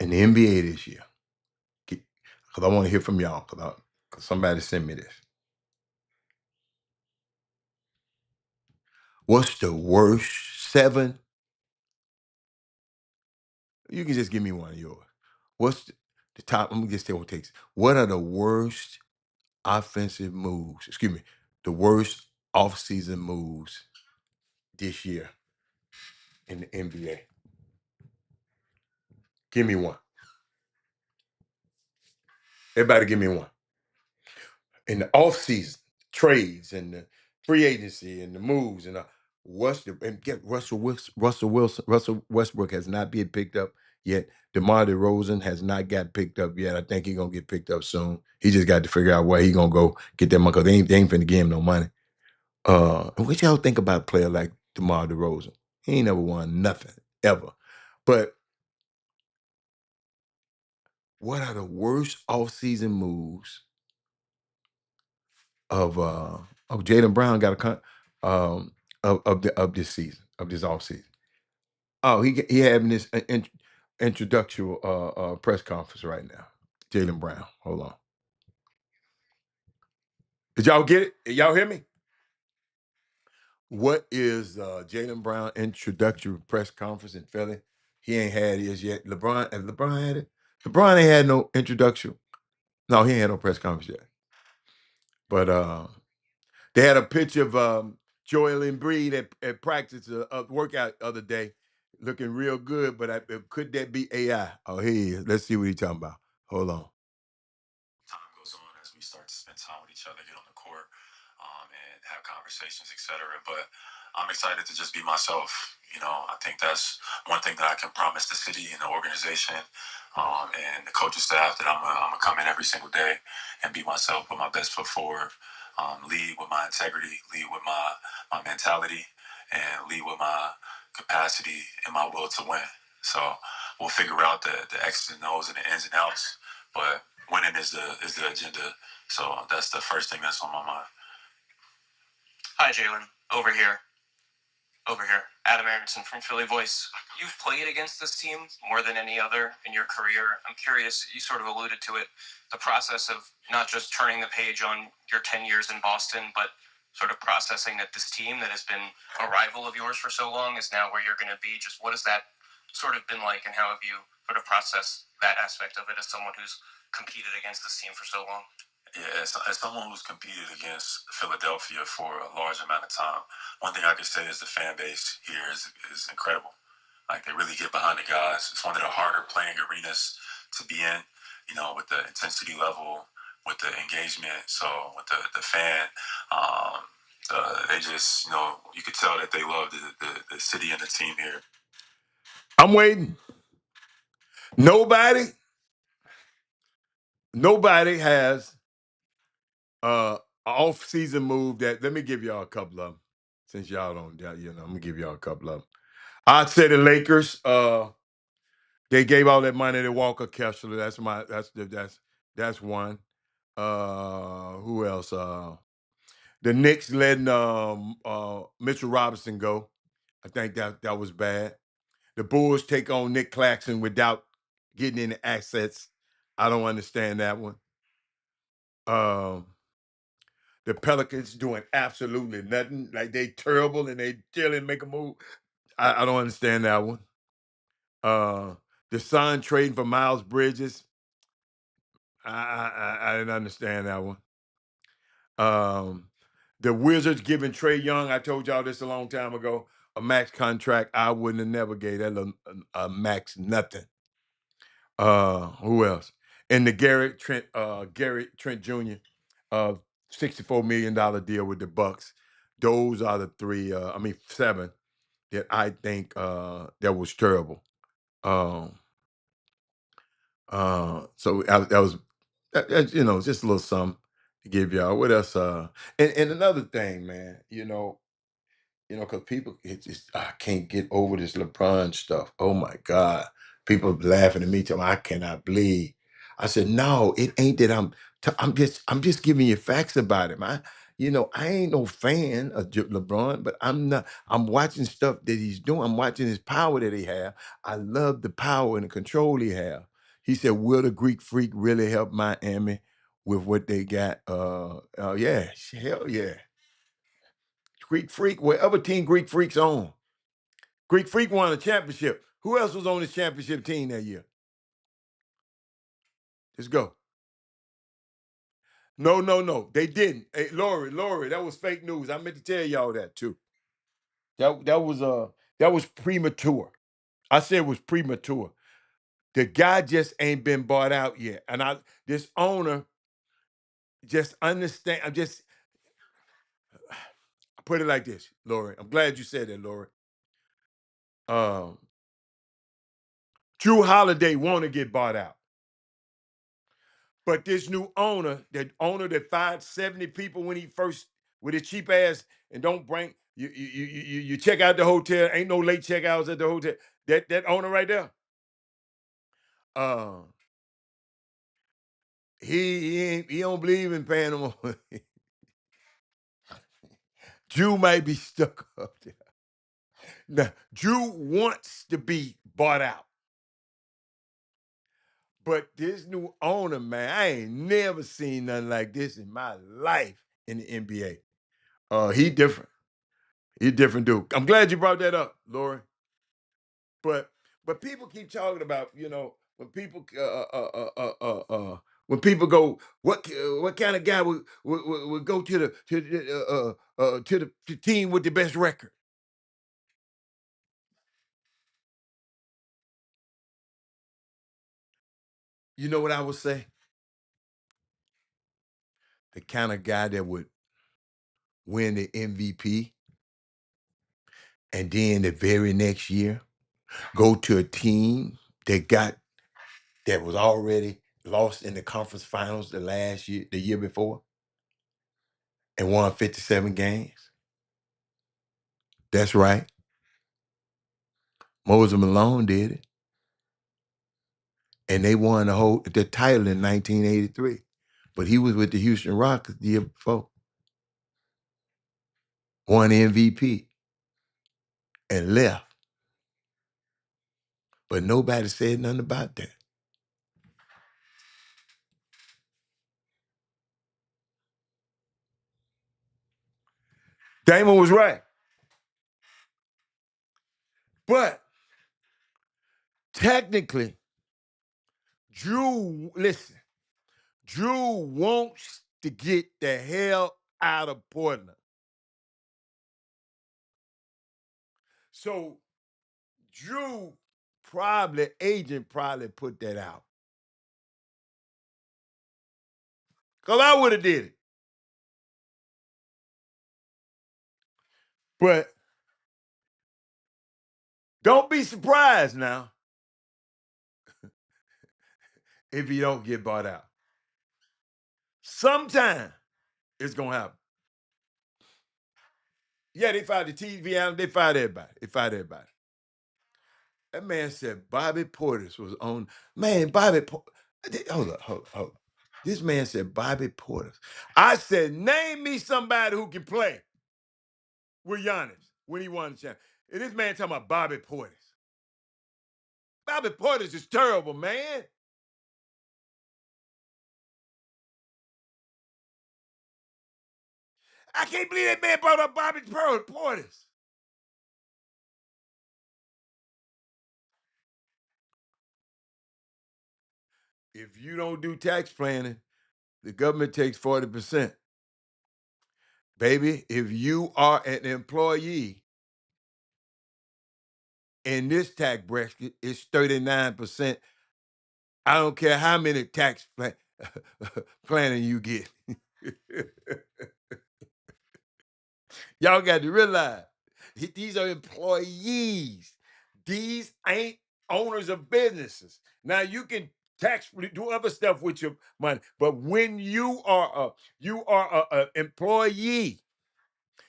in the NBA this year? Because I want to hear from y'all. Because somebody sent me this. What's the worst 7? You can just give me one of yours. What's the top? Let me just tell what it takes. What are the worst offensive moves? Excuse me, the worst offseason moves this year in the NBA? Give me one. Everybody, give me one. In the offseason, trades and the free agency and the moves and get Russell Westbrook has not been picked up yet. DeMar DeRozan has not got picked up yet. I think he's gonna get picked up soon. He just got to figure out where he gonna go get that money because they ain't finna give him no money. What y'all think about a player like DeMar DeRozan? He ain't never won nothing ever. But what are the worst offseason moves of Jaylen Brown got a of this season, of this offseason? Oh, he having this introductory press conference right now. Jaylen Brown. Hold on. Did y'all get it? Y'all hear me? What is Jaylen Brown introductory press conference in Philly? He ain't had his yet. LeBron had it? LeBron ain't had no introduction. No, he ain't had no press conference yet. But they had a picture of Joel Embiid at practice, workout the other day, looking real good. But could that be AI? Oh, here he is. Let's see what he's talking about. Hold on. Time goes on as we start to spend time with each other, get on the court, and have conversations, etc. But I'm excited to just be myself. I think that's one thing that I can promise the city and the organization and the coaching staff that I'm gonna come in every single day and be myself, put my best foot forward, lead with my integrity, lead with my mentality, and lead with my capacity and my will to win. So we'll figure out the X's and O's and the ins and outs, but winning is the agenda. So that's the first thing that's on my mind. Hi, Jalen. Over here. Adam Aronson from Philly Voice. You've played against this team more than any other in your career. I'm curious, you sort of alluded to it, the process of not just turning the page on your 10 years in Boston, but sort of processing that this team that has been a rival of yours for so long is now where you're going to be. Just what has that sort of been like, and how have you sort of processed that aspect of it as someone who's competed against this team for so long? Yeah, as someone who's competed against Philadelphia for a large amount of time, one thing I can say is the fan base here is incredible. Like they really get behind the guys. It's one of the harder playing arenas to be in, you know, with the intensity level, with the engagement. So with the fan, they just, you know, you could tell that they love the city and the team here. I'm waiting. Nobody has off-season move that. Let me give y'all a couple of them. Since y'all don't, you know, I'm gonna give y'all a couple of them. I'd say the Lakers. They gave all that money to Walker Kessler. That's one. Who else? The Knicks letting Mitchell Robinson go. I think that was bad. The Bulls take on Nick Claxton without getting any assets. I don't understand that one. The Pelicans doing absolutely nothing. Like they terrible and they still didn't make a move. I don't understand that one. The Sun trading for Miles Bridges. I didn't understand that one. The Wizards giving Trey Young, I told y'all this a long time ago, a max contract. I wouldn't have never gave that a max nothing. Who else? And the Garrett Trent Jr. $64 million deal with the Bucks. Those are the three. Seven that I think that was terrible. So that was you know, just a little something to give y'all. What else? And another thing, man, because people, it just, I can't get over this LeBron stuff. Oh my God. People laughing at me, telling me I cannot believe. I said, no, it ain't that I'm just giving you facts about him. I ain't no fan of LeBron, but I'm watching stuff that he's doing. I'm watching his power that he have. I love the power and the control he have. He said, will the Greek Freak really help Miami with what they got? Yeah, hell yeah. Greek Freak, wherever team Greek Freak's on. Greek Freak won a championship. Who else was on this championship team that year? Let's go. No. They didn't. Hey, Lori, that was fake news. I meant to tell y'all that too. That was premature. I said it was premature. The guy just ain't been bought out yet. And this owner just understand. I put it like this, Lori. I'm glad you said that, Lori. Drew Holiday want to get bought out. But this new owner, that fired 70 people when he first with his cheap ass and don't bring you check out the hotel, ain't no late checkouts at the hotel. That owner right there, uh, he don't believe in paying them. Drew might be stuck up there. Now, Drew wants to be bought out. But this new owner, man, I ain't never seen nothing like this in my life in the NBA. He different. He different dude. I'm glad you brought that up, Lori. But people keep talking about, when people go, what kind of guy would go to the team with the best record? You know what I would say? The kind of guy that would win the MVP and then the very next year go to a team that was already lost in the conference finals the year before, and won 57 games. That's right. Moses Malone did it. And they won the title in 1983. But he was with the Houston Rockets the year before. Won MVP and left. But nobody said nothing about that. Damon was right. But technically, Drew wants to get the hell out of Portland. So Drew agent probably put that out. Because I would have did it. But don't be surprised now if he don't get bought out. Sometime it's going to happen. Yeah, they fired the TV analyst. They fired everybody. That man said Bobby Portis was on. Man, hold up. This man said Bobby Portis. I said, name me somebody who can play with Giannis when he won the championship. And this man talking about Bobby Portis. Bobby Portis is terrible, man. I can't believe that man brought up Bobby Portis. If you don't do tax planning, the government takes 40%. Baby, if you are an employee in this tax bracket, it's 39%. I don't care how many tax planning you get. Y'all got to realize these are employees. These ain't owners of businesses. Now you can do other stuff with your money, but when you are a employee,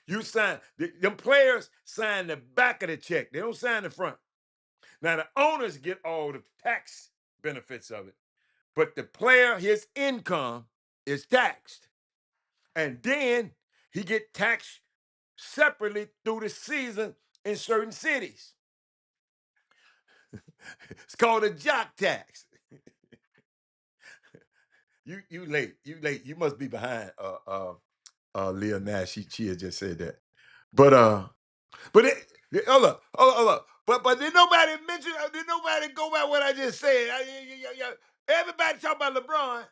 you sign. Them players sign the back of the check. They don't sign the front. Now the owners get all the tax benefits of it, but the player, his income is taxed, and then he get taxed separately through the season in certain cities. It's called a jock tax. You late. You must be behind Leah Nash. She had just said that. Hold up. But did nobody mention, did nobody go by what I just said? Everybody talk about LeBron.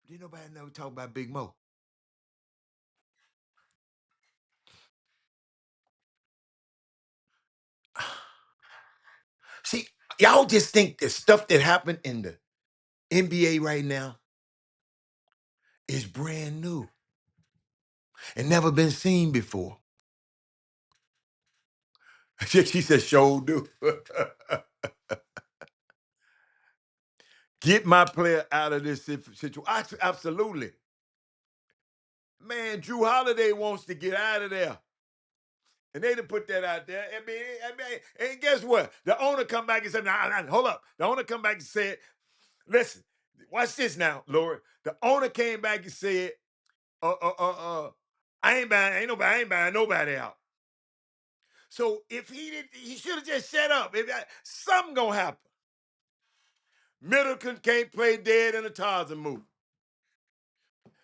Did nobody never talk about Big Mo? See, y'all just think the stuff that happened in the NBA right now is brand new and never been seen before. She said, "Show do." Get my player out of this situation. Absolutely. Man, Drew Holiday wants to get out of there. And they didn't put that out there. I mean, and guess what? The owner come back and said, nah, hold up. The owner come back and said, listen, watch this now, Lord. The owner came back and said, I ain't buying nobody out. So if he should have just shut up. Something gonna happen. Middleton can't play dead in a Tarzan movie.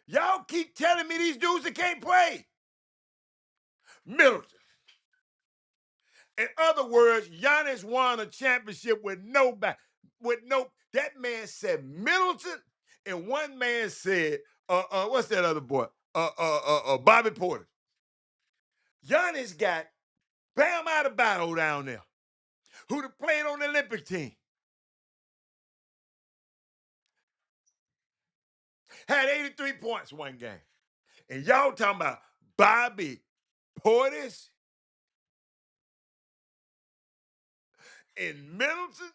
Y'all keep telling me these dudes that can't play. Middleton. In other words, Giannis won a championship with nobody. That man said Middleton, and one man said, what's that other boy? Bobby Porter. Giannis got Bam Adebayo down there, who'd have played on the Olympic team. Had 83 points one game. And y'all talking about Bobby Portis in Middleton?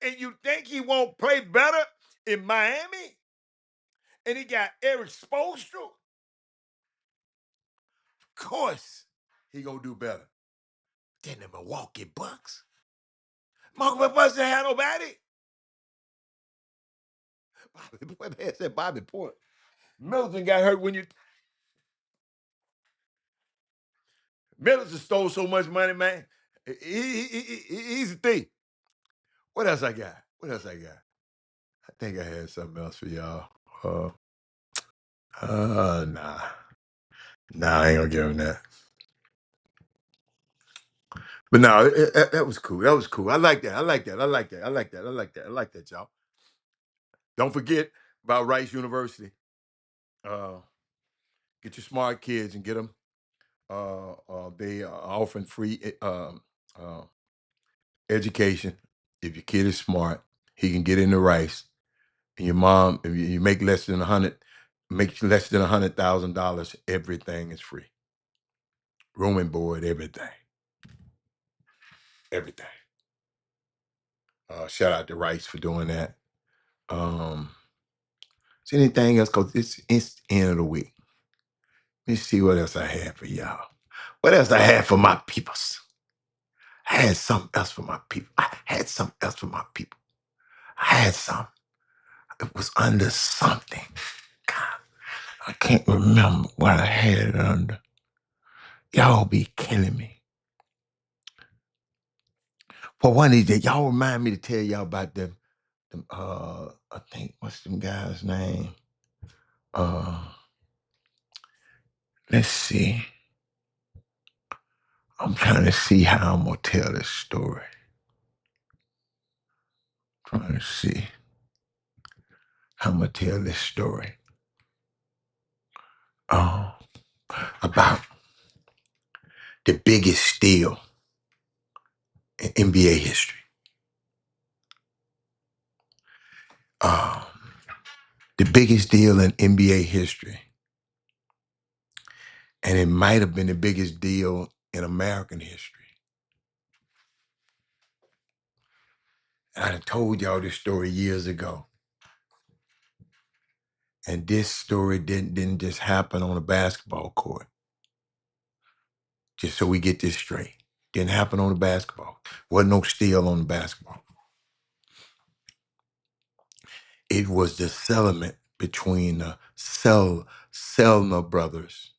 And you think he won't play better in Miami? And he got Eric Spoelstra? Of course he gonna do better than the Milwaukee Bucks. Milwaukee Bucks didn't have nobody. Man said Bobby Porter. Middleton got hurt when you. Middleton stole so much money, man. He's a thief. What else I got? I think I had something else for y'all. Nah. Nah, I ain't gonna give him that. But no, that was cool. I like that, y'all. Don't forget about Rice University. Get your smart kids and get them They are offering free uh, education. If your kid is smart, he can get into rice. And your mom, if you make less than $100,000, everything is free. Room and board, everything. Everything. Shout out to Rice for doing that. Is anything else? Because it's the end of the week. Let's see what else I had for y'all. What else I had for my peoples? I had something else for my people. I had something else for my people. I had some. It was under something. God, I can't remember what I had it under. Y'all be killing me. For one of these days, y'all remind me to tell y'all about them I think, what's them guy's name? Let's see. I'm trying to see how I'm gonna tell this story. Trying to see how I'm gonna tell this story. About the biggest steal in NBA history. The biggest deal in NBA history. And it might have been the biggest deal in American history. And I told y'all this story years ago. And this story didn't just happen on a basketball court. Just so we get this straight. Didn't happen on the basketball. Wasn't no steal on the basketball. It was the settlement between the Selner brothers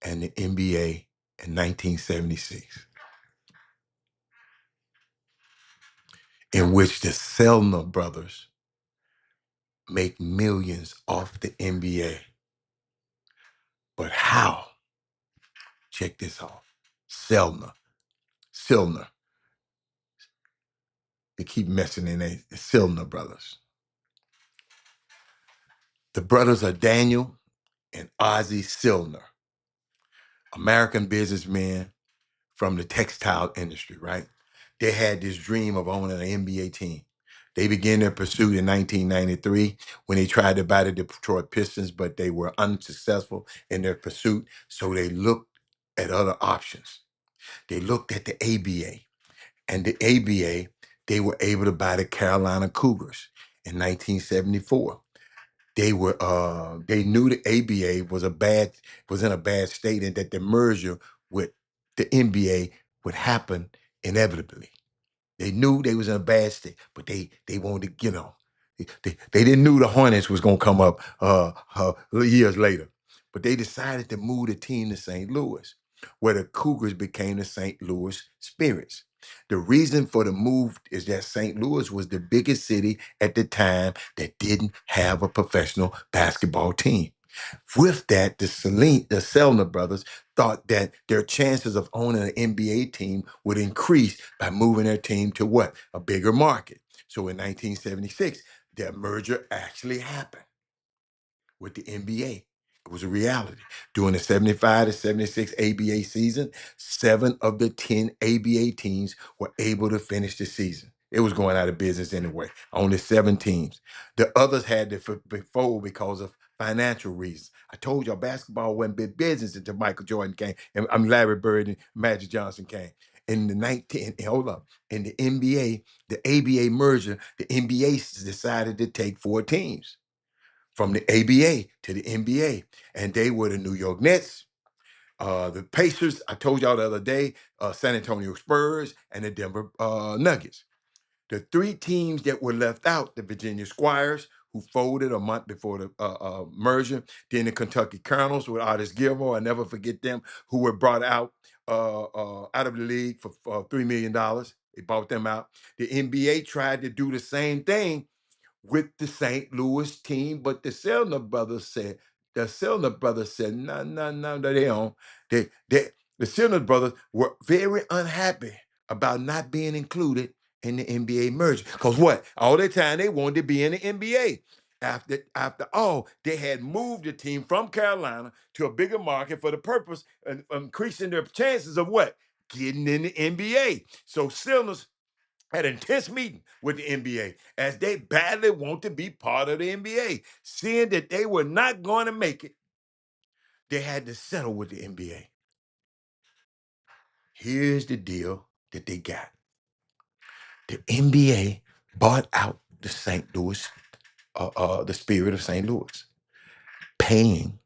and the NBA in 1976, in which the Selner brothers make millions off the NBA. But how? Check this out. Selner. They keep messing in there. The Selner brothers. The brothers are Daniel and Ozzie Selner, American businessmen from the textile industry, right? They had this dream of owning an NBA team. They began their pursuit in 1993 when they tried to buy the Detroit Pistons, but they were unsuccessful in their pursuit. So they looked at other options. They looked at the ABA, and the ABA, they were able to buy the Carolina Cougars in 1974. They knew the ABA was in a bad state, and that the merger with the NBA would happen inevitably. They knew they was in a bad state, but they wanted to, they didn't knew the Hornets was gonna come up years later. But they decided to move the team to St. Louis, where the Cougars became the St. Louis Spirits. The reason for the move is that St. Louis was the biggest city at the time that didn't have a professional basketball team. With that, the Selner brothers thought that their chances of owning an NBA team would increase by moving their team to what? A bigger market. So in 1976, their merger actually happened with the NBA. It was a reality. During the 75 to 76 ABA season, 7 of the 10 ABA teams were able to finish the season. It was going out of business anyway. Only 7 teams. The others had to fold because of financial reasons. I told y'all basketball wasn't big business until Michael Jordan came, and Larry Bird and Magic Johnson came. In the 19, hold up, in the NBA, the ABA merger, the NBA decided to take 4 teams from the ABA to the NBA, and they were the New York Nets, the Pacers. I told y'all the other day, San Antonio Spurs, and the Denver Nuggets. The 3 teams that were left out: the Virginia Squires, who folded a month before the merger, then the Kentucky Colonels with Otis Gilmore. I never forget them, who were brought out of the league for $3 million. They bought them out. The NBA tried to do the same thing with the St. Louis team, but the Selner brothers said, no, no, no, they don't. The Selner brothers were very unhappy about not being included in the NBA merger. Because what? All the time they wanted to be in the NBA. After all, they had moved the team from Carolina to a bigger market for the purpose of increasing their chances of what? Getting in the NBA. So Silness had an intense meeting with the NBA as they badly want to be part of the NBA. Seeing that they were not going to make it, they had to settle with the NBA. Here's the deal that they got. The NBA bought out the St. Louis, the Spirit of St. Louis, paying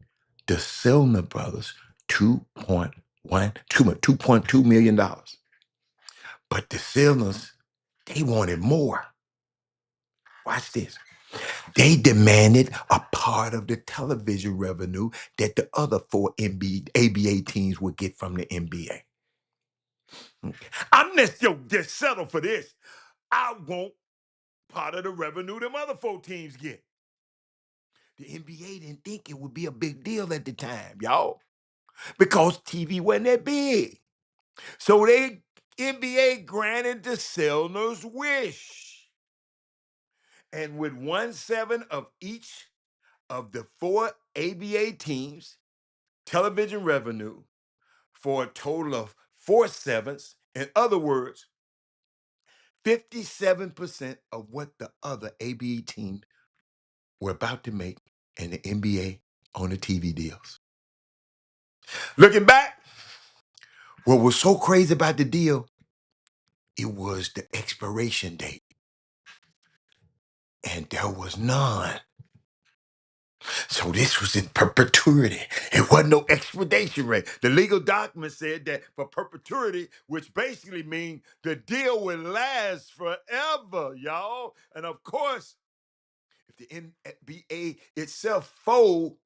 the Silner brothers $2.2 million. But the Silners, they wanted more. Watch this. They demanded a part of the television revenue that the other four ABA teams would get from the NBA. I'm just settle for this. I want part of the revenue them other four teams get. The NBA didn't think it would be a big deal at the time, y'all, because TV wasn't that big. So they NBA granted the Selner's wish. And with 1/7 of each of the four ABA teams' television revenue for a total of 4/7, in other words, 57% of what the other ABA teams were about to make in the NBA on the TV deals. Looking back, what was so crazy about the deal, it was the expiration date. And there was none. So this was in perpetuity. It wasn't no expiration rate. The legal document said that for perpetuity, which basically means the deal would last forever, y'all. And of course, if the NBA itself fold,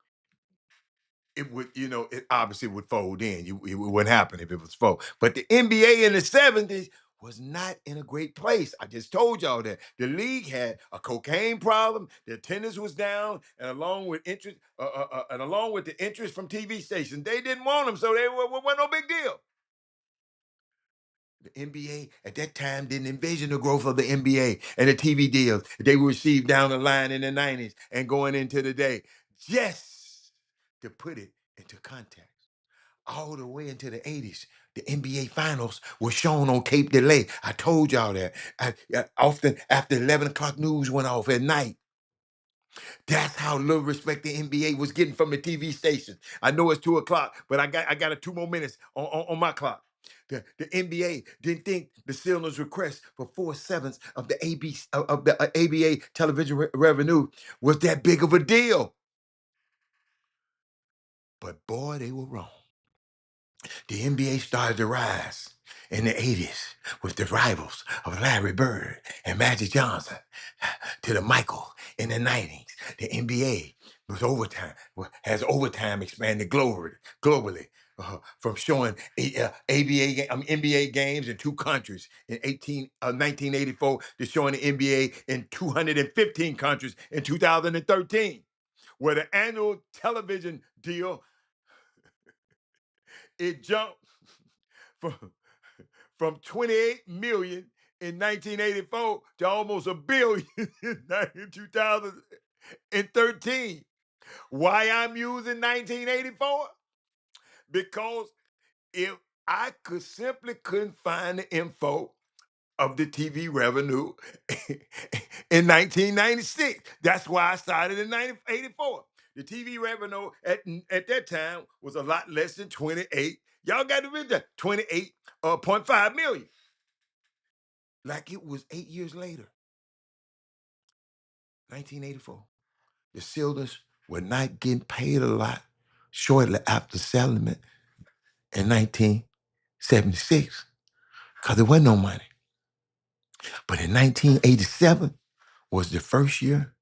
it would, it obviously would fold in. It wouldn't happen if it was fold. But the NBA in the 70s was not in a great place. I just told y'all that. The league had a cocaine problem, the attendance was down, and along with the interest from TV stations, they didn't want them, so they wasn't no big deal. The NBA at that time didn't envision the growth of the NBA and the TV deals they would receive down the line in the 90s and going into the day. Just to put it into context, all the way into the 80s, the NBA Finals were shown on tape delay. I told y'all that. Often after 11 o'clock news went off at night. That's how little respect the NBA was getting from the TV stations. I know it's 2 o'clock, but I got a 2 more minutes on my clock. The NBA didn't think the Steelers' request for 4/7 of the ABA television revenue was that big of a deal. But boy, they were wrong. The NBA started to rise in the 80s with the rivals of Larry Bird and Magic Johnson to the Michael in the 90s. The NBA has overtime expanded globally. From showing NBA games in 2 countries in 1984 to showing the NBA in 215 countries in 2013, where the annual television deal, it jumped from, from 28 million in 1984 to almost $1 billion in 2013. Why I'm using 1984? Because if I couldn't find the info of the TV revenue in 1996. That's why I started in 1984. The TV revenue at that time was a lot less than 28. Y'all got to read that 28.5 million. Like it was 8 years later, 1984. The Steelers were not getting paid a lot shortly after settlement in 1976 because there wasn't no money. But in 1987 was the first year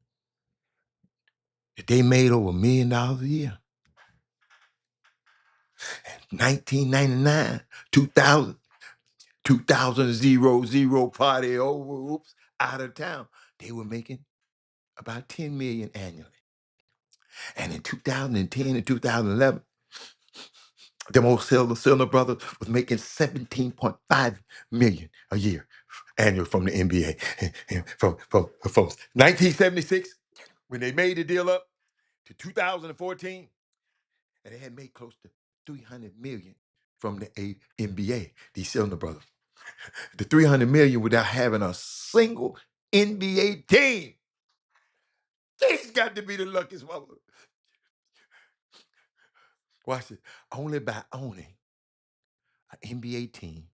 that they made over $1 million a year. 1999, 2000, 2000 party over, out of town. They were making about 10 million annually. And in 2010 and 2011, the old Silver brothers was making 17.5 million a year annual from the NBA. From 1976 when they made the deal up to 2014, and they had made close to $300 million from the NBA, these Cylinder brothers. The $300 million without having a single NBA team. He's got to be the luckiest mother. Watch it. Only by owning an NBA team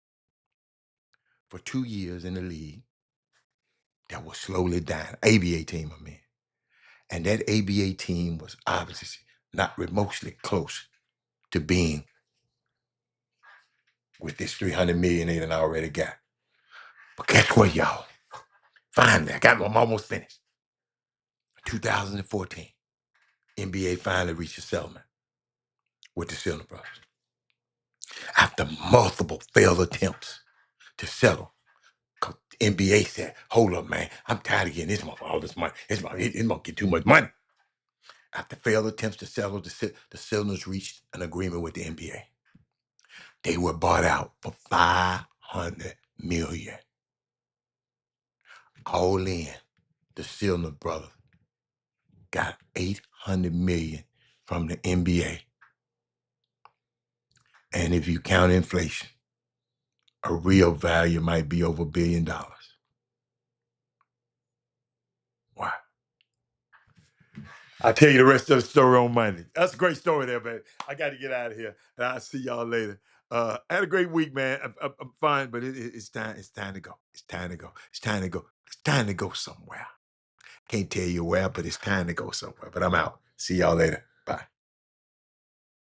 for 2 years in the league that was slowly dying. ABA team, I mean. And that ABA team was obviously not remotely close to being with this $300 million they done already got. But guess what, y'all? Finally, I'm almost finished. 2014, NBA finally reached a settlement with the Cylinder brothers. After multiple failed attempts to settle, NBA said, hold up, man, I'm tired of getting this for all this money. It's going to get too much money. After failed attempts to settle, the Cylinders reached an agreement with the NBA. They were bought out for $500 million. All in, the Cylinder brothers got $800 million from the NBA. And if you count inflation, a real value might be over $1 billion. Wow. I'll tell you the rest of the story on Monday. That's a great story there, man. I got to get out of here, and I'll see y'all later. I had a great week, man. I'm fine, but it's time. It's time to go. It's time to go. It's time to go. It's time to go somewhere. Can't tell you where, but it's time to go somewhere. But I'm out. See y'all later. Bye.